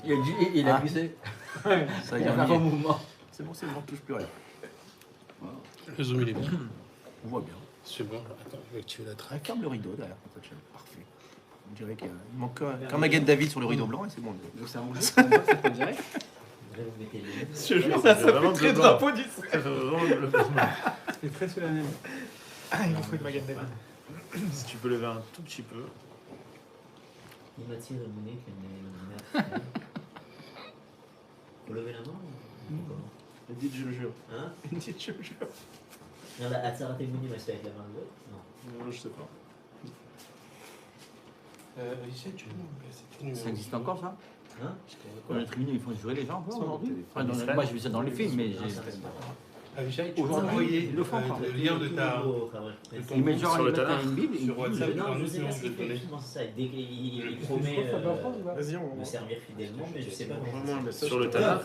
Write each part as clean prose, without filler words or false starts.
Il a glissé. Ça y Il est, a on fait y un est. mouvement. C'est bon, on touche plus rien. Voilà. Le zoom, il est bien. On voit bien. C'est bon. Attends, je vais activer la traque. Ferme le rideau derrière. Parfait. On dirait qu'il manque qu'un Maguette David sur le rideau blanc et c'est bon. Donc c'est un rouge, c'est pas direct. Je te jure, Ça fait fait très drapeau du Ça fait vraiment le placement. C'est très solennel. Il nous faut une Maguette David. Si tu peux lever un tout petit peu. Il m'attire le monnaie qu'elle met. Faut lever la main ou comment? Il dit je le jure. Hein? Il dit je le jure. Non, la Hatzara Temuni, mais c'est avec la main de l'autre? Non. Non, je sais pas. Ça existe encore ça? Hein? Dans les tribunaux, ils font jurer les gens encore aujourd'hui? Enfin, Moi j'ai vu ça dans les films, mais Non, ça reste pas. Avishai, tu peux aujourd'hui envoyer ils le font pas. le lien de ta... Ils mettent genre Sur le ils mettent talent. une bible, Sur WhatsApp. Non, je nous, sais sinon, pas je ce qu'il vais fait, donner. justement, c'est ça. Dès qu'il promet Vas-y, de servir fidèlement, mais je sais pas comment Vraiment un ça message. Sur le talent,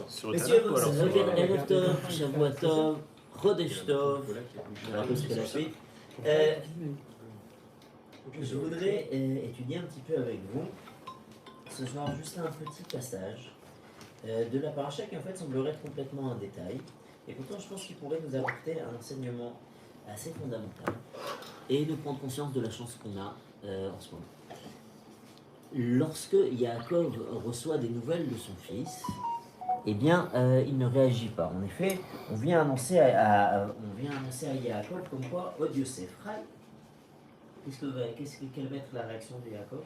sur le Messieurs, talent, alors. Erev Tov, Shavua Tov, Chodesh Tov, on va plus que la suite. Je voudrais étudier un petit peu avec vous ce soir juste un petit passage de la paracha qui en fait semblerait être complètement un détail. Et pourtant je pense qu'il pourrait nous apporter un enseignement assez fondamental et de prendre conscience de la chance qu'on a en ce moment. Lorsque Yaakov reçoit des nouvelles de son fils, eh bien, il ne réagit pas. En effet, on vient annoncer à Yaakov comme quoi, oh Yosef, Rai, quelle va être la réaction de Yaakov?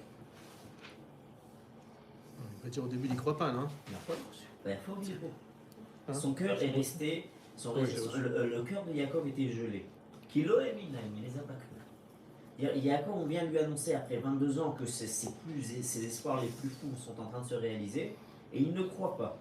On va dire au début, il n'y croit pas, non? Son cœur est resté, le cœur de Yaakov était gelé. Kilo et Minaim, il les a pas cru. Yaakov, on vient lui annoncer après 22 ans que ses espoirs les plus fous sont en train de se réaliser, et il ne croit pas.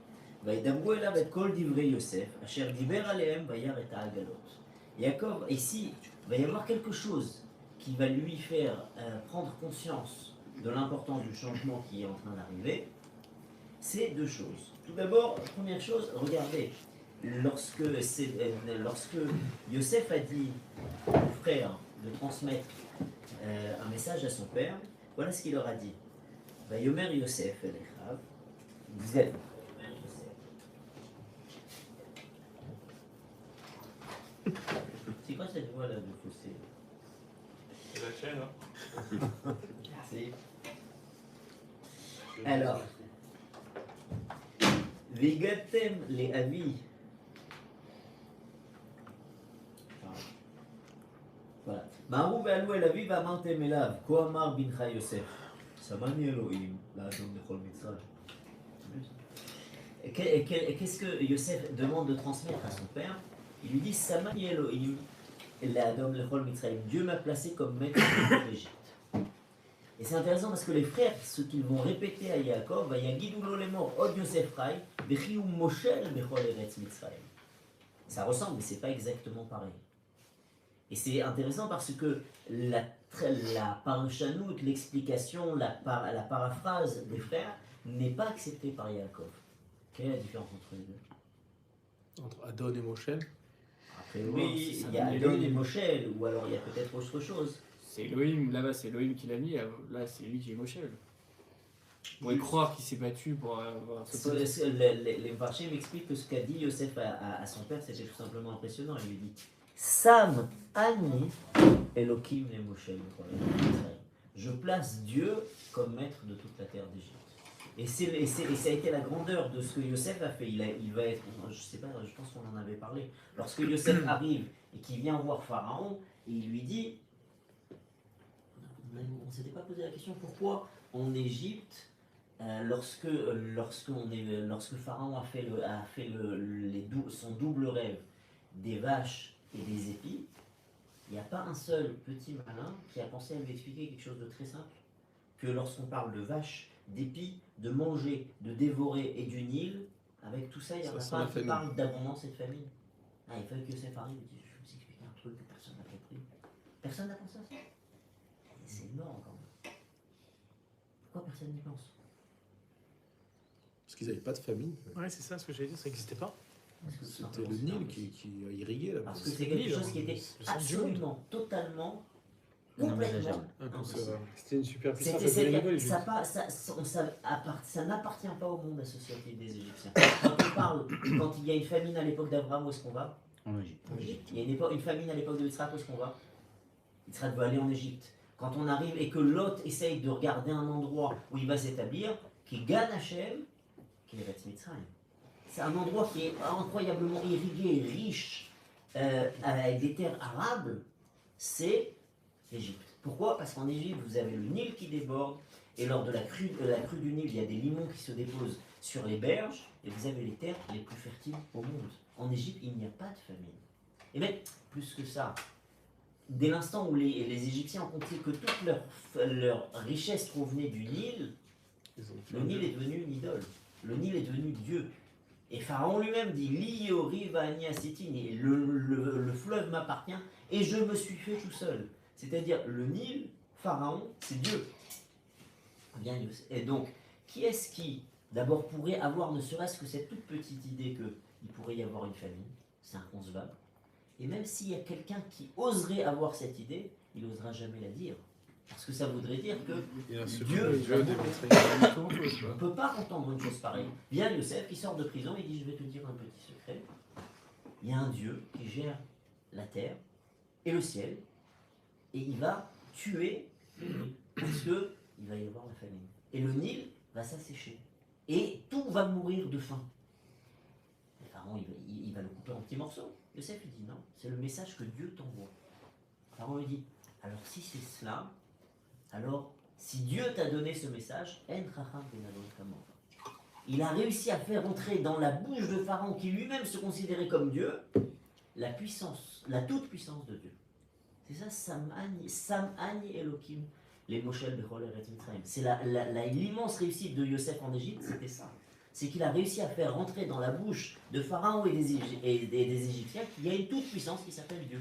Yaakov, ici, il va y avoir quelque chose qui va lui faire prendre conscience de l'importance du changement qui est en train d'arriver. C'est deux choses. Tout d'abord, première chose, regardez, lorsque Yosef a dit aux frères de transmettre un message à son père, voilà ce qu'il leur a dit. Yomer Yosef Elechav, vous êtes. C'est quoi cette voix là de fossé? C'est la chaîne, hein? Merci. Alors, Vigatem les avis. Voilà. Marou ve'alu el aviv ve'amartem elav, ko amar bincha Yosef. Samani Elohim, la'adom nechol mitzrayim. Qu'est-ce que Yosef demande de transmettre à son père? Il lui dit Samani Elohim, la'adom nechol mitzrayim. Dieu m'a placé comme maître de l'Égypte. Et c'est intéressant parce que les frères, ce qu'ils vont répéter à Yaakov, ça ressemble, mais c'est pas exactement pareil. Et c'est intéressant parce que la parachanout, l'explication, la paraphrase des frères n'est pas acceptée par Yaakov. Quelle est la différence entre les deux? Entre Adon et Moshel. Après, oui, il y a Adon et Moshel, ou alors il y a peut-être autre chose. C'est Elohim, là-bas c'est Elohim qui l'a mis, là c'est lui qui est Moshel. On pourrait croire qu'il s'est battu pour avoir ce poste. Les Varchim m'expliquent que ce qu'a dit Yosef à son père, c'était tout simplement impressionnant. Il lui dit Sam Ani Elohim le Moshel. Je place Dieu comme maître de toute la terre d'Égypte. Et ça a été la grandeur de ce que Yosef a fait. Il va être, je sais pas, je pense qu'on en avait parlé. Lorsque Yosef arrive et qu'il vient voir Pharaon, il lui dit. On ne s'était pas posé la question pourquoi en Égypte, lorsque Pharaon a fait son double rêve des vaches et des épis, il n'y a pas un seul petit malin qui a pensé à lui expliquer quelque chose de très simple, que lorsqu'on parle de vaches, d'épis, de manger, de dévorer et du Nil, avec tout ça, il n'y en a pas un qui parle d'abondance et de famine. Il fallait que Yosef arrive et dise, je vais vous expliquer un truc que personne n'a compris. Personne n'a pensé à ça. C'est énorme quand même. Pourquoi personne n'y pense? Parce qu'ils n'avaient pas de famille. Ouais, c'est ça ce que j'allais dire, ça n'existait pas. C'était le Nil qui a irrigué là-bas. Parce que c'est quelque chose qui était absolument, totalement Inenvisageable. Inconcevable. C'était une super puissance. C'était- Ça c'est- devenait nouvelle, ça, pas- ça n'appartient pas au monde associatif des Égyptiens. Quand on parle, quand il y a une famine à l'époque d'Abraham, où est-ce qu'on va? En Égypte. En Égypte. Il y a une famine à l'époque de Yitzhak, où est-ce qu'on va? Yitzhak veut aller en Égypte. Quand on arrive et que Lot essaye de regarder un endroit où il va s'établir, qui gagne Hachem, qui est Eretz Mitzrayim. C'est un endroit qui est incroyablement irrigué, riche, avec des terres arables, c'est l'Égypte. Pourquoi? Parce qu'en Égypte, vous avez le Nil qui déborde, et lors de la crue du Nil, il y a des limons qui se déposent sur les berges, et vous avez les terres les plus fertiles au monde. En Égypte, il n'y a pas de famine. Et même, plus que ça, dès l'instant où les Égyptiens ont compris que toute leur richesse provenait du Nil, le Nil est devenu une idole. Le Nil est devenu Dieu. Et Pharaon lui-même dit Li Yori Va'ani Asitini, le fleuve m'appartient et je me suis fait tout seul. C'est-à-dire, le Nil, Pharaon, c'est Dieu. Bien, et donc, qui est-ce qui, d'abord, pourrait avoir ne serait-ce que cette toute petite idée qu'il pourrait y avoir une famine? C'est inconcevable. Et même s'il y a quelqu'un qui oserait avoir cette idée, il n'osera jamais la dire. Parce que ça voudrait dire que Il y a un Dieu- secret, Dieu démontré. on ne peut pas entendre une chose pareille. Vient Youssef qui sort de prison et dit, je vais te dire un petit secret. Il y a un Dieu qui gère la terre et le ciel, et il va tuer parce qu'il va y avoir la famine. Et le Nil va s'assécher. Et tout va mourir de faim. Et Pharaon, il va le couper en petits morceaux. Youssef, il dit non, c'est le message que Dieu t'envoie. Pharaon lui dit, alors si c'est cela, alors si Dieu t'a donné ce message, En Chacham Ben Adon Kamor. Il a réussi à faire entrer dans la bouche de Pharaon, qui lui-même se considérait comme Dieu, la puissance, la toute-puissance de Dieu. C'est ça, Sam'ani Elohim, les Moshel Bechol Eretz Mitzrayim. C'est l'immense réussite de Yosef en Égypte, c'était ça. C'est qu'il a réussi à faire rentrer dans la bouche de Pharaon et des Égyptiens qu'il y a une toute-puissance qui s'appelle Dieu.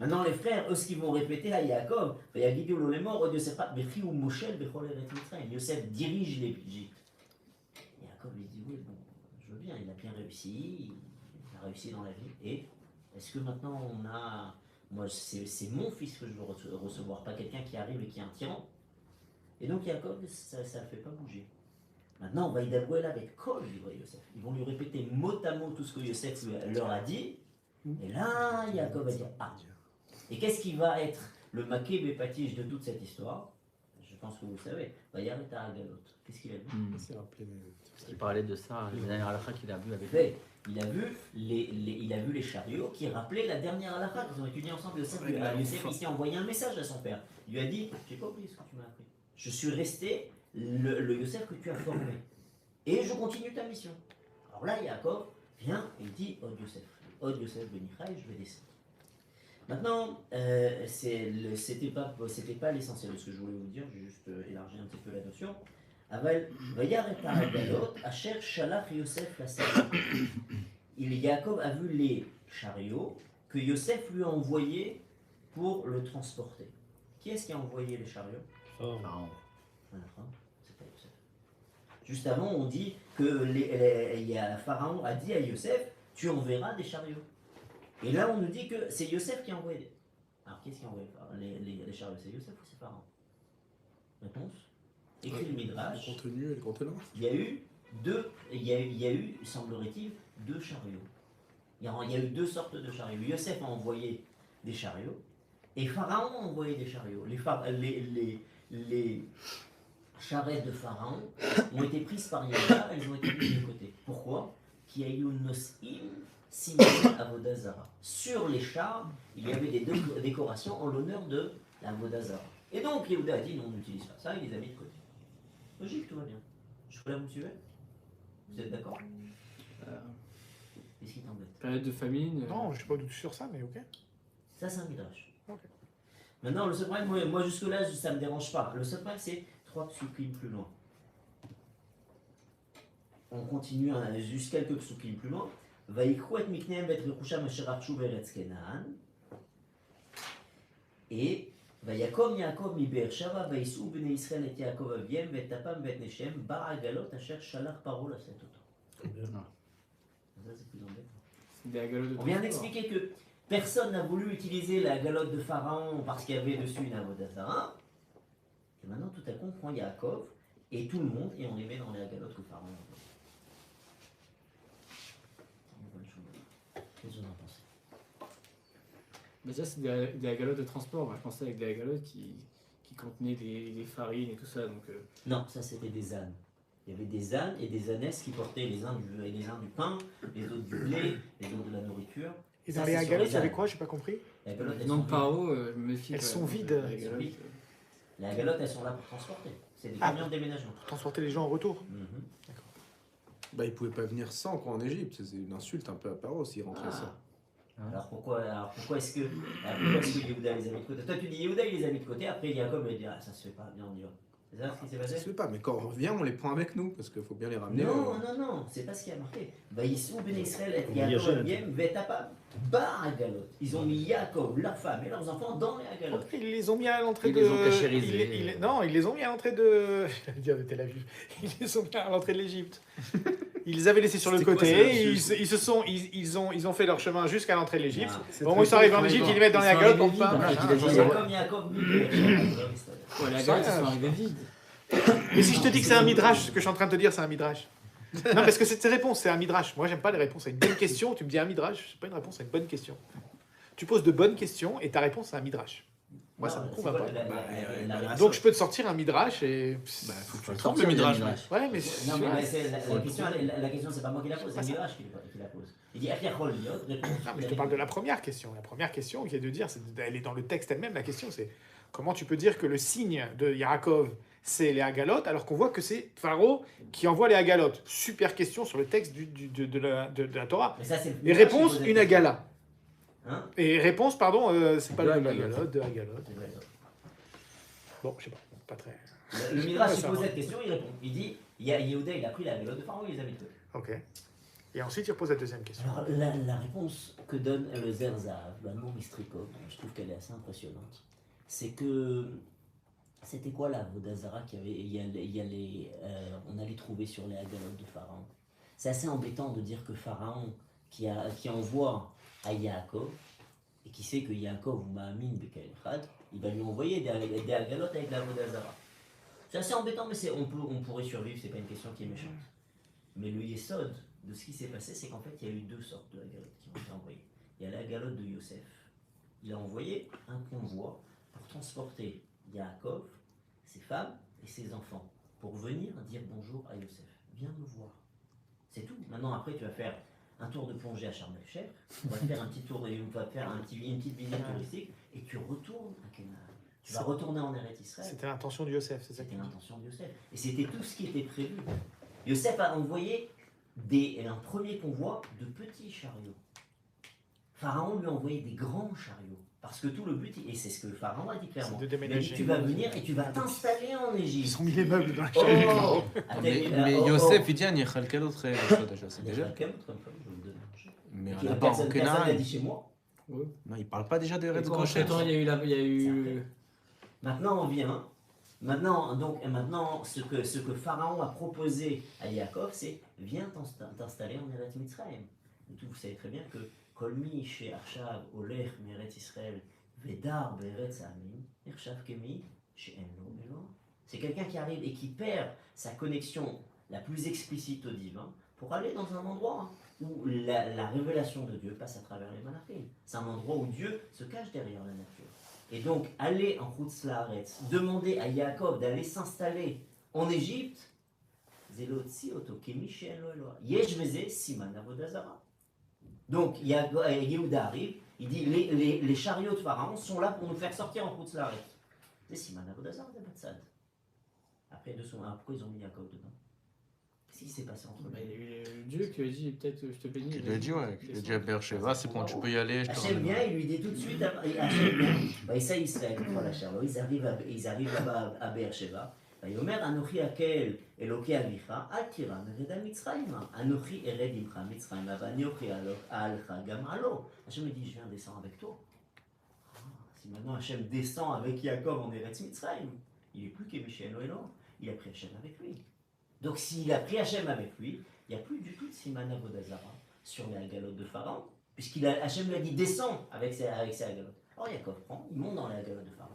Maintenant, les frères, eux, ce qu'ils vont répéter à Yaakov, Yosef dirige l'Égypte. Yaakov lui dit, oui, bon, je veux bien, il a bien réussi, il a réussi dans la vie, et est-ce que maintenant on a... Moi, c'est mon fils que je veux recevoir, pas quelqu'un qui arrive et qui est un tyran. Et donc Yaakov, ça ne le fait pas bouger. Maintenant, on va y d'avouer là avec Kol, Yosef. Ils vont lui répéter mot à mot tout ce que Yosef leur a dit, et là, Yaakov va dire, ah. Et qu'est-ce qui va être le maquet bépatige de toute cette histoire? Je pense que vous savez. Vayar et Agalot. Qu'est-ce qu'il a vu? C'est rappelé. Il parlait de ça, la dernière halakha qu'il a vu avec Il a vu les chariots qui rappelaient la dernière halakha qu'ils ont étudié ensemble. Yosef ici a envoyé un message à son père. Il lui a dit, j'ai pas oublié ce que tu m'as appris. Je suis resté le Yosef que tu as formé. Et je continue ta mission. Alors là, Yaakov vient et il dit, Od Yosef Benichai, je vais descendre. Maintenant, c'était pas l'essentiel de ce que je voulais vous dire, j'ai juste élargi un petit peu la notion. Aval, Vayar et Paragalot, Asher Shalach Yosef la Sarah. Yaakov a vu les chariots que Yosef lui a envoyés pour le transporter. Qui est-ce qui a envoyé les chariots? Pharaon. C'est pas Yosef. Juste avant, on dit que Pharaon a dit à Yosef, tu enverras des chariots. Et là, on nous dit que c'est Yosef qui a envoyé. Alors, qu'est-ce qui a envoyé les chariots? C'est Yosef ou c'est Pharaon? Réponse? Écrit le Midrash. Le contenu et le contenant. Il y a eu, semblerait-il, deux chariots. Il y a eu deux sortes de chariots. Yosef a envoyé des chariots et Pharaon a envoyé des chariots. Les charrettes de Pharaon ont été prises par Yehuda, elles ont été mises de côté. Pourquoi? Qu'il y a eu Nosim Simon Avodazara. Sur les chars, il y avait des décorations en l'honneur de la Avodazara. Et donc Yehuda a dit non, on n'utilise pas ça, il les a mis de côté. Logique, tout va bien. Jusque-là, vous me suivez? Vous êtes d'accord? Qu'est-ce qui t'embête? Période de famine. Non, je suis pas du tout sur ça, mais ok. Ça, c'est un midrash. Ok. Maintenant, le seul problème, moi jusque-là, ça ne me dérange pas. Le seul problème, c'est 3 psukim plus loin. On continue juste quelques psukim plus loin. Vaikru et mikneem bet rechusham asher archu beretz Kenaan. Et Vayakom Yaakov mi Beersheva vaisou bnei Israël et Yaakov aviem et tapam bet Neshem ba'agalot asher shalach paro laset oto. Ça, c'est plus embêtant. C'est des agalots de On vient transport. d'expliquer que Personne n'a voulu utiliser la galotte de Pharaon parce qu'il y avait dessus une Avodazara. Et maintenant, tout à coup, on prend Yaakov et tout le monde et on les met dans la galotte que Pharaon a. Qu'est-ce que vous en pensez? Mais ça, c'est des galottes de transport. Moi, je pensais avec des galottes qui contenaient des farines et tout ça. Donc, Non, ça c'était des ânes. Il y avait des ânes et des ânesses qui portaient les uns du pain, les autres du blé, les autres de la nourriture. Et Ça, dans c'est les sur galottes, les il y avait ânes. quoi? J'ai pas compris. La galotte, elles non, sont de Paro, je me méfie. Elles quand sont même, vides. les Elles sont galottes. vides. La galotte, elles sont là pour transporter. C'est des Ah. camions de déménagement. Pour transporter les gens en retour. Mhm. Bah, il pouvait pas venir sans quoi en Égypte. C'est une insulte un peu à Paro s'il rentrait sans. Alors pourquoi est-ce que Yehuda les a mis de côté? Toi tu dis Yehuda il les a mis de côté, après Jacob il dit ah ça se fait pas, bien on y va. C'est ça ce qui s'est Ça passé? se fait pas, mais quand on revient, on les prend avec nous parce qu'il faut bien les ramener. Non, c'est pas ce qui a marqué. Vaïsou ben Israël et Il y a Jacob Jonathan. Yem Vetapa Bar Agalot. Ils ont mis Jacob, leur femme et leurs enfants dans les Agalotes. Ils les ont mis à l'entrée Ils de. les ont cachérisés. Non, ils les ont mis à l'entrée de. J'allais dire de Tel Aviv. Ils les ont mis à l'entrée de l'Égypte. Ils les avaient laissés sur le C'était quoi, côté. ça, et là-dessus ils ont fait leur chemin jusqu'à l'entrée de l'Égypte. Ah. Bon, ils sont arrivés en Égypte, ils les mettent dans Ils les sont galottes, arrivés on part. vides, hein. machin. C'est Jacob, Ouais, la galotte, ils sont arrivés vides. Mais si je te dis que c'est un midrash, ce que je suis en train de te dire, c'est un midrash. Non, parce que c'est tes réponses, c'est un midrash. Moi, j'aime pas les réponses à une bonne question. Tu me dis un midrash, c'est pas une réponse à une bonne question. Tu poses de bonnes questions et ta réponse, c'est un midrash. Moi, ça me convainc pas. Donc, je peux te sortir un midrash et. Bah, faut que tu Faut le le trouves, le sortir, midrash. le midrash. Ouais, mais. Non, mais c'est la question, c'est pas moi qui la pose, c'est Midrash qui la pose. Il dit Akhirchol Liot, Non, mais je te parle de la première question. La première question qui est de dire, elle est dans le texte elle-même, la question c'est comment tu peux dire que le signe de Yaakov c'est les Agalotes alors qu'on voit que c'est Pharaon qui envoie les Agalotes. Super question sur le texte de la Torah. Mais ça, c'est le Et Midrash réponse, qui pose la une question. Agala. Hein? Et réponse, pardon, c'est pas Deux le même Agalotes. Agalote, deux Agalotes. Ouais. Bon, je sais pas, pas très... Le Midrash Ouais, il ça pose va. cette question, il répond. Il dit Yehuda il a pris la galotte de Pharaon, il les a mis de côté. Ok. Et ensuite, il repose la deuxième question. Alors, la réponse que donne le Zerzav, le mot Mistrikov, je trouve qu'elle est assez impressionnante, c'est que c'était quoi la Vodazara qu'il y avait, on allait trouver sur les agalotes de Pharaon. C'est assez embêtant de dire que Pharaon, qui envoie à Yaakov, et qui sait que Yaakov ou Ma'amin Bekael Echad, il va lui envoyer des agalotes avec la Vodazara. C'est assez embêtant, mais on pourrait survivre, c'est pas une question qui est méchante. Mais le Yesod de ce qui s'est passé, c'est qu'en fait, il y a eu deux sortes de agalotes qui ont été envoyées. Il y a la galote de Yosef. Il a envoyé un convoi pour transporter Yaakov, ses femmes et ses enfants, pour venir dire bonjour à Yosef. Viens me voir. C'est tout. Maintenant, après, tu vas faire un tour de plongée à Sharm el-Sheikh, on va faire un petit tour, et on va faire une petite visite touristique, et tu retournes à Canaan. Tu vas retourner en Eretz Israël. C'était l'intention de Yosef, c'est ça C'était qui l'intention de Yosef. Et c'était tout ce qui était prévu. Yosef a envoyé un premier convoi de petits chariots. Pharaon lui a envoyé des grands chariots. Parce que tout le but, et c'est ce que Pharaon a dit clairement, C'est de déménager. tu vas venir et tu vas t'installer en Ils Égypte. ont mis les meubles dans la Oh, chambre. Mais Yosef, il dit, il y a quelqu'un d'autre, c'est Il y a déjà. quelqu'un d'autre comme ça, je vais vous donner un chèque. Mais Et là-bas, en personne n'a Canaan, dit chez moi. non, il parle pas déjà de Eretz Quand Goshen. entre-temps, il y a eu C'est après. Maintenant, on vient. Maintenant, ce que Pharaon a proposé à Yaakov, c'est viens t'installer en Eretz Mitzrayim. Et tout, vous savez très bien que Kolmi chez Arshav, Olech, Meretz Israël, Vedar, Beretz Amim, Ershav Kemi, chez Enlo, Elo. C'est quelqu'un qui arrive et qui perd sa connexion la plus explicite au divin pour aller dans un endroit où la révélation de Dieu passe à travers les malachim. C'est un endroit où Dieu se cache derrière la nature. Et donc, aller en Chutz Laaretz, demander à Yaakov d'aller s'installer en Égypte, Zelotzi Oto Kemi She'en Lo Eloah. Yesh Veze Siman Avodazara. Donc, Yehuda arrive, il dit les chariots de Pharaon sont là pour nous faire sortir en Chutz Laaretz. C'est Siman Avodazara de Batsad. Après, pourquoi ils ont mis Yaakov dedans? Qu'est-ce qui s'est passé entre Bah, eux? il y a eu Dieu qui a dit peut-être je te bénis. Il lui a dit, ouais, il a dit à Beersheba, c'est bon, tu peux y aller, je te Hachem vient, ramène. il lui dit tout de suite, Hachem vient, Vaïssa Israël, voilà, Charles, ils arrivent là-bas à Beersheba, Vayomer, Anochi Akel, Eloki Avicha, Atira, Mereda Mitzrayima, Anochi Ered Imcha Mitzrayima, Vanyochi Alcha Gam Alo. Hachem me dit, je viens descendre avec toi. Ah, si maintenant Hachem descend avec Yaakov en Eretz Mitzrayim, il n'est plus qu'Emishel Elohim, il a pris Hachem avec lui. Donc s'il a pris Hachem avec lui, il n'y a plus du tout de Siman Avodazara sur les galotes de Pharaon. Puisqu'il Hachem lui a dit descends avec sa galotte. Alors Yaakov prend, il monte dans la galotte de Pharaon.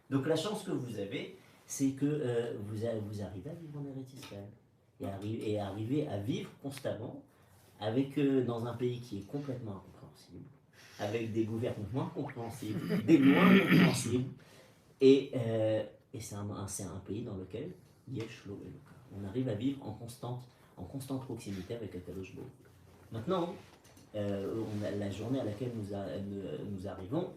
Donc la chance que vous avez, c'est que vous arrivez à vivre en Eretz Israël. Et arriver à vivre constamment avec, dans un pays qui est complètement incompréhensible, avec des gouvernements moins compréhensibles, des lois incompréhensibles, et c'est un pays dans lequel Yesh Lo Eloka. On arrive à vivre en constante proximité avec Akadosh Baruch Hu. Maintenant, la journée à laquelle nous arrivons,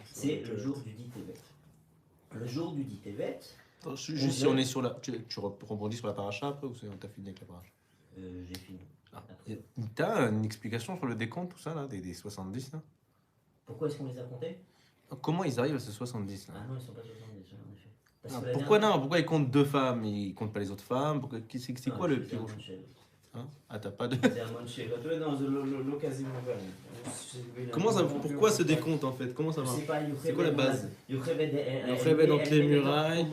c'est le jour du dit Tevet. Le jour du dit Tevet. Juste si on est sur la. Tu rebondis sur la paracha après ou t'as fini avec la paracha? J'ai fini. T'as une explication sur le décompte, tout ça, là, des 70 là? Pourquoi est-ce qu'on les a comptés? Comment ils arrivent à ces 70 là? Ah non, ils sont pas 70, en effet. Parce Ah, que la pourquoi dernière- non? Pourquoi ils comptent 2 femmes et ils comptent pas les autres femmes? C'est Non, quoi le je plus faisais gros? un Monchel. Hein? Ah, t'as pas de. C'est un Monchel. Non, l'occasion ouverte. Comment ça, pourquoi ce décompte en fait? Comment ça Je marche? sais pas, C'est quoi la base? Yocheved Yocheved entre les murailles,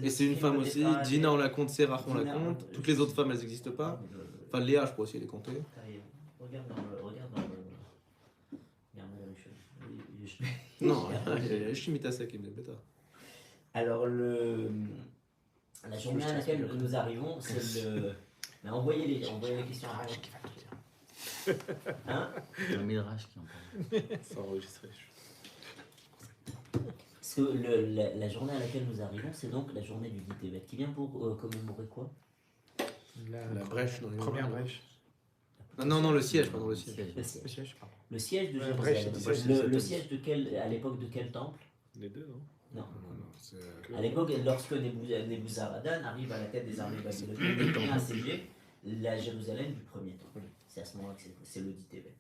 et c'est une femme aussi. Dina on la compte, Serach on la compte. Toutes les autres femmes elles n'existent pas. Enfin Léa je crois aussi elle est comptée. Regarde dans le. Regarde dans la chose. Non, je suis mitasek et bêta. Alors, la journée à laquelle nous arrivons, c'est le. Mais envoyez les questions avant. Hein? C'est le Midrash qui en parle. C'est enregistré. Parce que la journée à laquelle nous arrivons, c'est donc la journée du Dit Tevet, qui vient pour commémorer quoi? La brèche dans les Première murailles. brèche. Non, le siège, pardon, le siège. Le siège. Le siège, pardon. Le siège de La brèche, Jérusalem. Le siège de à l'époque de quel temple? Les deux, non? Non. Non, c'est. À l'époque, lorsque Nebuzaradan arrive à la tête des armées babyloniennes et vient assiéger la Jérusalem du premier temple. C'est à ce moment-là que c'est le dit Tevet.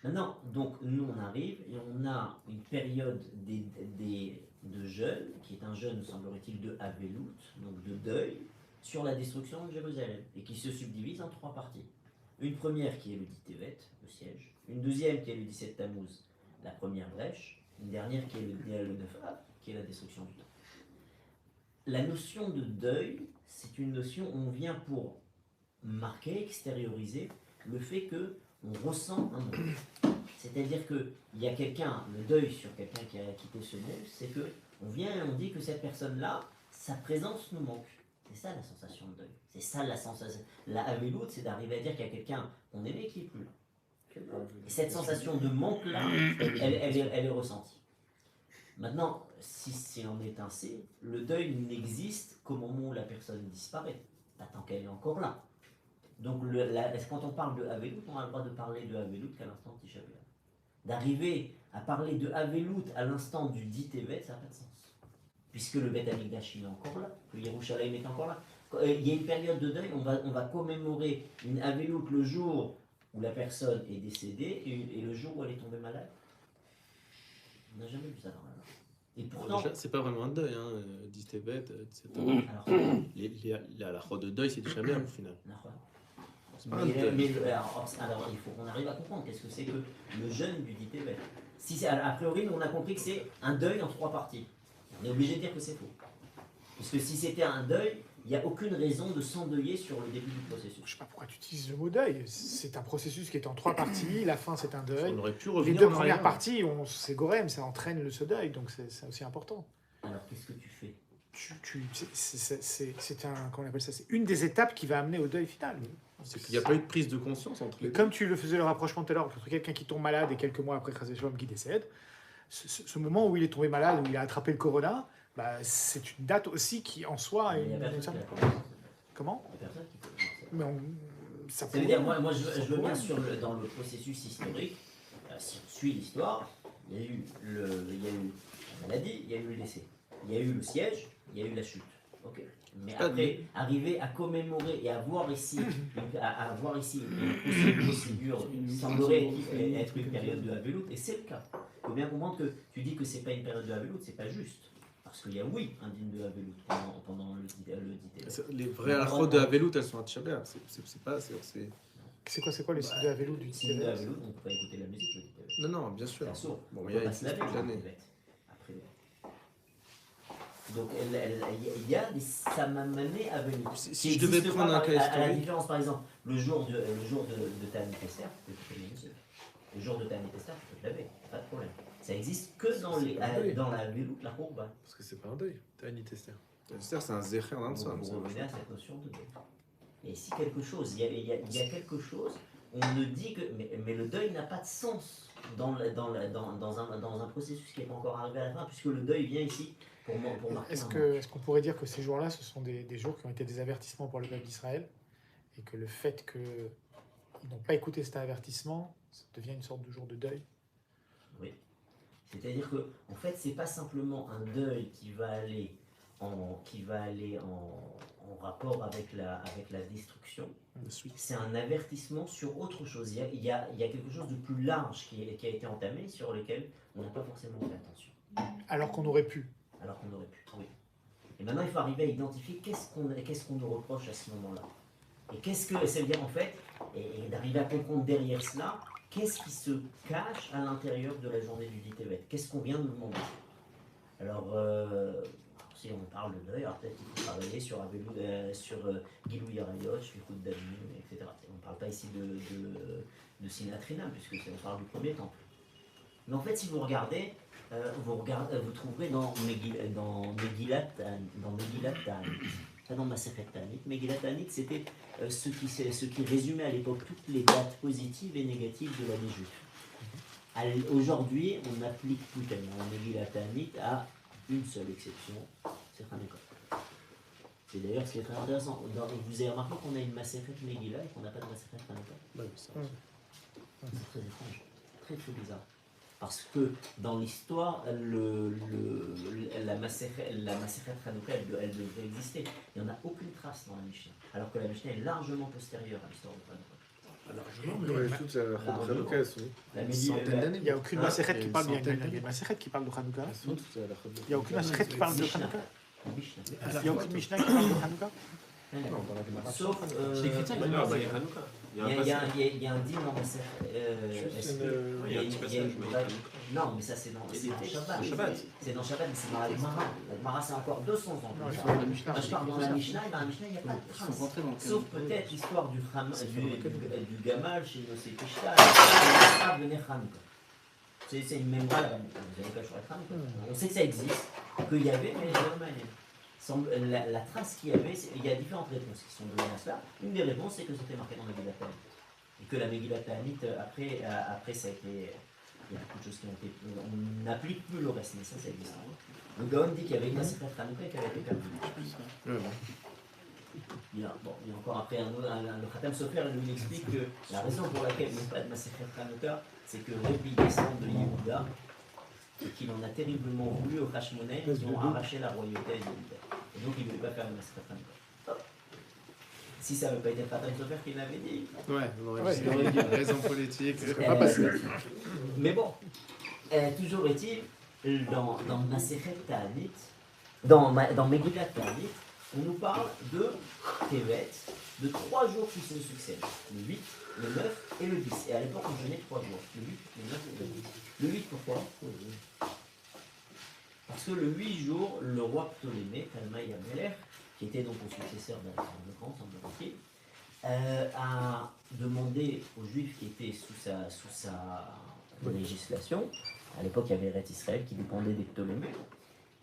Maintenant, donc, nous on arrive et on a une période de jeûne, qui est un jeûne, semblerait-il, de Avelout, donc de deuil, sur la destruction de Jérusalem, et qui se subdivise en 3 parties. Une première qui est le dit Tevet, le siège, une deuxième qui est le 17 Tammuz, la première brèche, une dernière qui est le 9 Av, qui est la destruction du temple. La notion de deuil, c'est une notion où on vient pour marquer, extérioriser le fait que on ressent un manque. C'est-à-dire qu'il y a quelqu'un, le deuil sur quelqu'un qui a quitté ce monde, c'est que on vient et on dit que cette personne-là, sa présence nous manque. C'est ça la sensation de deuil. C'est ça la sensation. La Avelout, c'est d'arriver à dire qu'il y a quelqu'un qu'on aimait qui n'est plus là. Et cette sensation de manque-là, elle est ressentie. Maintenant, si on est ainsi, le deuil n'existe qu'au moment où la personne disparaît, pas tant qu'elle est encore là. Donc, quand on parle de Avelout, on a le droit de parler de Avelout qu'à l'instant de Tisha B'Av. D'arriver à parler de Avelout à l'instant du dit Tevet, ça n'a pas de sens. Puisque le Beth Amikdash il est encore là, que Yerushalayim est encore là. Il y a une période de deuil, on va commémorer une Avelout le jour où la personne est décédée et le jour où elle est tombée malade. On n'a jamais vu ça dans la loi. Et pourtant. Déjà, c'est pas vraiment un deuil, hein. Distévet, etc. Alors, La halachot de deuil c'est du Shabbat au final. C'est pas un mais, deuil. alors, il faut qu'on arrive à comprendre qu'est-ce que c'est que le jeûne du dit Tevet. Si a priori, nous on a compris que c'est un deuil en 3 parties. On est obligé de dire que c'est faux. Parce que si c'était un deuil, il n'y a aucune raison de s'endeuiller sur le début du processus. Je ne sais pas pourquoi tu utilises le mot deuil. C'est un processus qui est en 3 parties. La fin, c'est un deuil. On aurait pu Les revenir 2 en premières arrière. parties, c'est Gorem, ça entraîne ce deuil. Donc c'est aussi important. Alors qu'est-ce que tu fais? C'est un, comment on appelle ça? C'est une des étapes qui va amener au deuil final. C'est qu'il n'y a pas eu de prise de conscience entre les deux. Comme tu le faisais le rapprochement tout à l'heure entre quelqu'un qui tombe malade et quelques mois après Chazé Shalom qui décède, ce moment où il est tombé malade, où il a attrapé le corona, bah, c'est une date aussi qui en soi est Il n'y a une... personne qui l'a fait. Comment? Il y a personne qui peut faire ça. Mais ça Ça veut dire, moi je veux bien dans le processus historique, si on suit l'histoire, il y a eu la maladie, il y a eu le décès, il y a eu le siège, il y a eu la chute. Ok. Mais après, arriver à commémorer et à voir ici, une procédure semblerait être une période de Avelout, et c'est le cas. Il faut bien comprendre que tu dis que c'est pas une période de Avelout, c'est pas juste. Parce qu'il y a, oui, un dîme de Avelout pendant le dit. Les vraies halachot de Avelout elles sont à Tisha B'Av. C'est pas. C'est quoi le site de Avelout du Si de Tibet? Avelout, on peut pas écouter la musique le dit. Non, bien sûr. C'est un sourd. Bon, On mais peut il y a pas se laver toute l'année. en fait. Après, Donc il y a des Samamané à venir. Si je devais prendre un cas à la historique, différence, par exemple, le jour de Tanit Esther, tu peux te laver. Le jour de Tanit Esther, tu peux te laver, pas de problème. Ça existe que dans la Véloute, la Courba. Parce que c'est pas un deuil, Tanit Esther. C'est un zécher d'un Vous revenez à cette notion de deuil. Et si quelque chose, il y a quelque chose, on ne dit que. Mais le deuil n'a pas de sens dans un processus qui n'est pas encore arrivé à la fin, puisque le deuil vient ici pour marquer. Est-ce qu'on pourrait dire que ces jours-là, ce sont des jours qui ont été des avertissements pour le peuple d'Israël, et que le fait qu'ils n'ont pas écouté cet avertissement, ça devient une sorte de jour de deuil? Oui. C'est-à-dire que, en fait, c'est pas simplement un deuil qui va aller en rapport avec la destruction. C'est un avertissement sur autre chose. Il y a quelque chose de plus large qui a été entamé, sur lequel on n'a pas forcément fait attention. Alors qu'on aurait pu. Alors qu'on aurait pu, oui. Et maintenant, il faut arriver à identifier qu'est-ce qu'on nous reproche à ce moment-là. Et qu'est-ce que ça veut dire en fait, et d'arriver à comprendre derrière cela, qu'est-ce qui se cache à l'intérieur de la journée du 10 Tevet? Qu'est-ce qu'on vient de nous demander? Alors, si on parle de deuil, alors peut-être qu'il faut travailler sur Gilou Yarayot, Shvichut Damim, etc. On ne parle pas ici de Sinatrinam, puisque on parle du premier temple. Mais en fait, si vous regardez, vous trouverez dans Megillat Ta'anit, pas dans Masechet Ta'anit. Megillat Ta'anit, c'était ce qui résumait à l'époque toutes les dates positives et négatives de l'année juive. Aujourd'hui, on n'applique plus tellement Megillat Ta'anit à une seule exception, c'est Hanouka. C'est d'ailleurs ce qui est très intéressant. Vous avez remarqué qu'on a une Masechet Megillah et qu'on n'a pas de Masechet Hanouka. C'est très étrange, très très bizarre. Parce que dans l'histoire, la Masechet Hanouka, elle devrait exister. Il n'y en a aucune trace dans la Mishnah. Alors que la Mishnah est largement postérieure à l'histoire de Hanouka. Il n'y a aucune Masechet qui parle bien. Il y a une Masechet qui parle de Hanouka. Il n'y a aucune Masechet qui parle de Hanouka. Il n'y a aucune Mishnah qui parle de Hanouka. Sauf. C'est chrétien, il y a un dîme dans Masechet. Non, mais ça c'est dans Shabbat. C'est dans Shabbat, mais c'est dans la Gemara. La Gemara c'est encore 200 ans. Je parle dans la Mishnah, et dans la Mishnah il n'y a pas de trace. Sauf peut-être l'histoire du Gamal chez Nosé Pishta, qui venait Hanouka. C'est une mémoire là-bas. On sait que ça existe, qu'il y avait, mais la trace qu'il y avait, il y a différentes réponses qui sont données à cela. Une des réponses, c'est que c'était marqué dans la Megillat Ta'anit. Et que la Megillat Ta'anit, après ça a été. Il y a beaucoup de choses qui ont été. On n'applique plus le reste, mais ça existe. Le Gaon dit qu'il y avait une Masechet Hanouka qui avait été perdue. Il y a encore après le Khatam Sofer lui explique que la raison pour laquelle il n'y a pas de Masechet Hanouka, c'est que Rabbi descend de Yehuda et qu'il en a terriblement voulu au Hashmonaïm qui ont arraché la royauté à Yehuda. Et donc il ne voulait pas faire le Masechet Hanouka. Si ça n'avait pas été le Khatam Sofer qui l'avait dit. Ouais, raison politique, c'est pas passé. Mais bon, toujours est-il, dans Masechet Ta'anit, dans Megillat Ta'anit, on nous parle de Tevet, de 3 jours qui se succèdent, le 8, le 9 et le 10. Et à l'époque, on jeûnait 3 jours, le 8, le 9 et le 10. Le 8, pourquoi? Parce que le 8 jours, le roi Ptolémée, Talmaï Améler, qui était donc le successeur d'Alexandre le Grand, semble-t-il, a demandé aux Juifs qui étaient sous sa législation, à l'époque il y avait Eretz Israël qui dépendait des Ptolémées,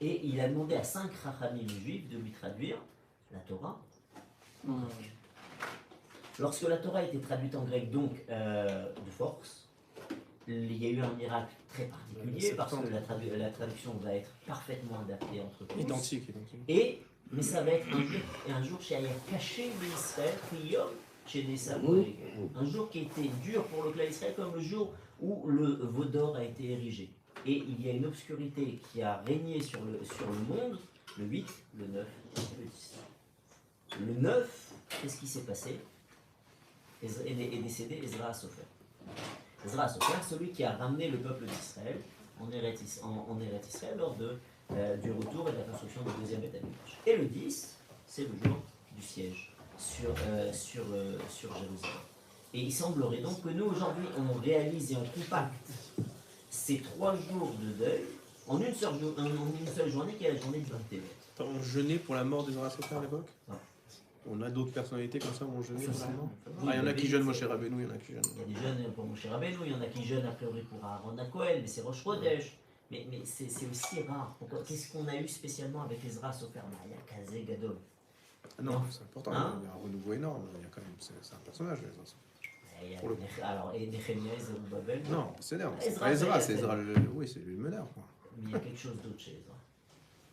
et il a demandé à 5 rachamim juifs de lui traduire la Torah en grec. Lorsque la Torah a été traduite en grec, donc de force, il y a eu un miracle très particulier parce que la traduction va être parfaitement adaptée entre tous. Identique. Mais ça va être un jour chez Aya caché d'Israël, Priyom chez des Samouraïs. Un jour qui a été dur pour le clan d'Israël, comme le jour où le veau d'or a été érigé. Et il y a une obscurité qui a régné sur le monde, le 8, le 9 et le 10. Le 9, qu'est-ce qui s'est passé? Est décédé Ezra Sofer. Ezra Sofer, celui qui a ramené le peuple d'Israël en Eretz Israël lors du retour et de la construction du deuxième Beth Amikdash. Et le 10, c'est le jour du siège sur Jérusalem. Et il semblerait donc que nous, aujourd'hui, on réalise et on compacte ces 3 jours de deuil En une seule journée, qui est la journée de Beth Tevet. Attends, on jeûnait pour la mort des Sofer à l'époque. Ouais. On a d'autres personnalités comme ça où on jeûnait vraiment. Oui, Ah, il y en a qui jeûnent Moshe Rabbeinu, il y en a qui jeûnent. Il y a des jeunes pour Moshe Rabbeinu, il y en a qui jeûnent a priori pour Aaron Cohen, mais c'est Rosh Chodesh. Mais c'est aussi rare. Qu'est-ce qu'on a eu spécialement avec Ezra Sofer Maria Kazé Gadol? Ah non, c'est important, Hein? il y a un renouveau énorme. Il y a quand même, c'est un personnage, les Ezra. Il y a Pour le alors, et Nehemiah, Zerubbabel. Non, c'est énorme. C'est Ezra, pas Ezra, c'est- c'est Ezra. Oui, c'est lui le meneur. Quoi. Mais il y a quelque chose d'autre chez Ezra.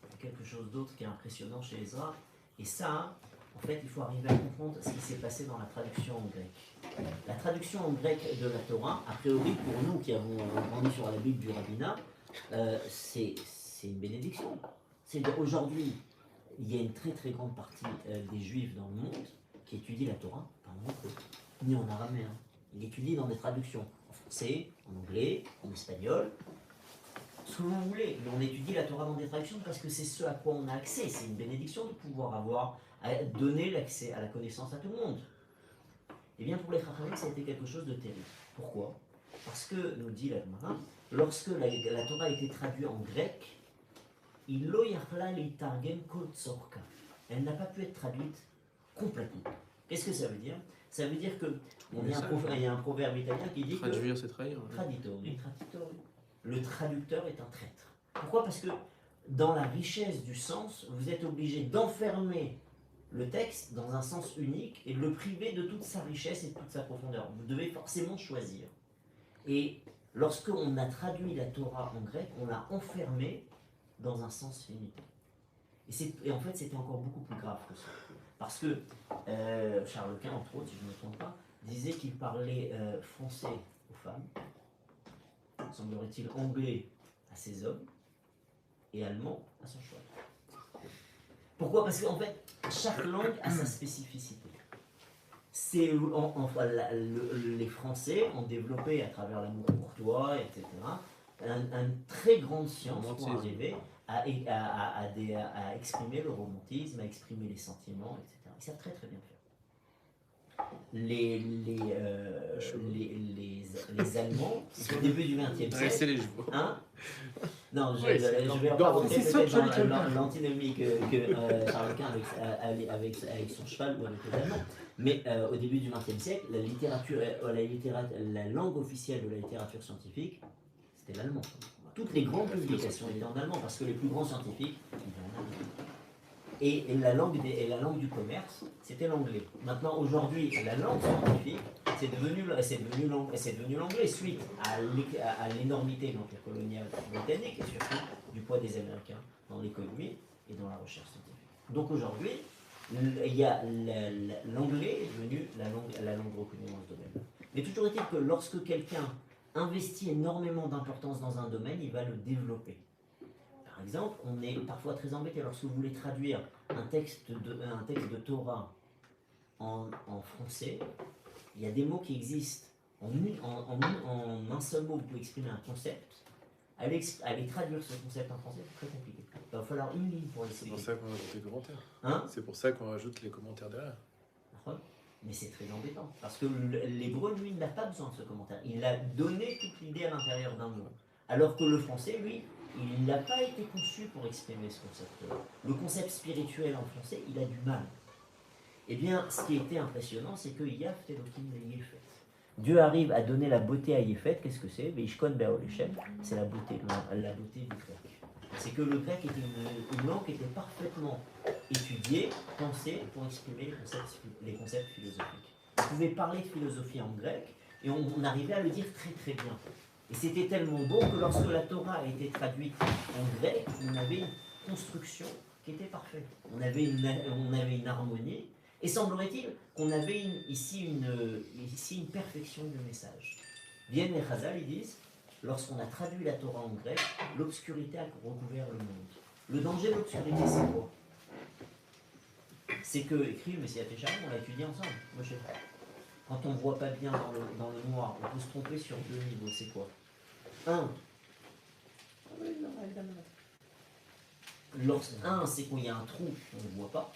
Il y a quelque chose d'autre qui est impressionnant chez Ezra. Et ça, en fait, il faut arriver à comprendre ce qui s'est passé dans la traduction en grec. La traduction en grec de la Torah, a priori, pour nous qui avons grandi sur la Bible du rabbinat, c'est une bénédiction. C'est-à-dire aujourd'hui, il y a une très très grande partie des juifs dans le monde qui étudient la Torah, pas en hébreu, ni en araméen. Ils l'étudient dans des traductions en français, en anglais, en espagnol, ce que vous voulez. Mais on étudie la Torah dans des traductions parce que c'est ce à quoi on a accès. C'est une bénédiction de pouvoir avoir, donner l'accès à la connaissance à tout le monde. Et bien pour les Chachamim, ça a été quelque chose de terrible. Pourquoi? Parce que, nous dit la Gemara, lorsque la Torah a été traduite en grec, elle n'a pas pu être traduite complètement. Qu'est-ce que ça veut dire? Ça veut dire que il y a un proverbe italien qui dit Traduire, c'est trahir. que traditori. Le traducteur est un traître. Pourquoi? Parce que dans la richesse du sens, vous êtes obligé d'enfermer le texte dans un sens unique et de le priver de toute sa richesse et de toute sa profondeur. Vous devez forcément choisir. Et lorsque on a traduit la Torah en grec, on l'a enfermé dans un sens limité. Et en fait, c'était encore beaucoup plus grave que ça. Parce que Charles Quint, entre autres, si je ne me trompe pas, disait qu'il parlait français aux femmes, semblerait-il anglais à ses hommes, et allemand à son cheval. Pourquoi? Parce qu'en fait, chaque langue a sa spécificité. Les Français ont développé, à travers l'amour courtois, etc., une très grande science pour arriver à exprimer le romantisme, à exprimer les sentiments, etc. Ils savent très très bien faire. Les Allemands, au début du XXe siècle, Dresser les chevaux. hein? Non, je Oui, vais rentrer c'est ça, peut-être dans l'antinomie que Charles Quint avec son cheval ou avec les Allemands. Mais au début du XXe siècle, la langue officielle de la littérature scientifique, c'était l'allemand. Toutes les grandes publications étaient en allemand parce que les plus grands scientifiques étaient en allemand. Et la langue du commerce, c'était l'anglais. Maintenant, aujourd'hui, la langue scientifique, c'est devenu l'anglais suite à l'énormité de l'empire colonial britannique et surtout du poids des Américains dans l'économie et dans la recherche scientifique. Donc aujourd'hui, l'anglais est devenu la langue reconnue dans ce domaine. Mais toujours est-il que lorsque quelqu'un investit énormément d'importance dans un domaine, il va le développer. Par exemple, on est parfois très embêté lorsque vous voulez traduire un texte de Torah en français. Il y a des mots qui existent en un seul mot, vous pouvez exprimer un concept. Aller traduire ce concept en français, c'est très compliqué. Il va falloir une ligne pour C'est l'expliquer. pour ça qu'on rajoute les commentaires. Hein? C'est pour ça qu'on rajoute les commentaires derrière. Mais c'est très embêtant, parce que l'hébreu, lui, n'a pas besoin de ce commentaire. Il a donné toute l'idée à l'intérieur d'un mot. Alors que le français, lui, il n'a pas été conçu pour exprimer ce concept-là. Le concept spirituel en français, il a du mal. Eh bien, ce qui était impressionnant, c'est que Yaf Telokim Yefet. Dieu arrive à donner la beauté à Yefet. Qu'est-ce que c'est? Veishkon Be'olechem, c'est la beauté du grec. C'est que le grec était une langue qui était parfaitement étudiée, pensée pour exprimer les concepts philosophiques. On pouvait parler de philosophie en grec et on arrivait à le dire très très bien. Et c'était tellement beau que lorsque la Torah a été traduite en grec, on avait une construction qui était parfaite. On avait une harmonie et semblerait-il qu'on avait ici une perfection du message. Viennent les Chazal, ils disent, lorsqu'on a traduit la Torah en grec, l'obscurité a recouvert le monde. Le danger de l'obscurité, c'est quoi? C'est que, écrit le Messie Técharim, on l'a étudié ensemble. Moi, je sais pas. Quand on ne voit pas bien dans le noir, on peut se tromper sur deux niveaux. C'est quoi? Un, c'est qu'il y a un trou, on ne le voit pas.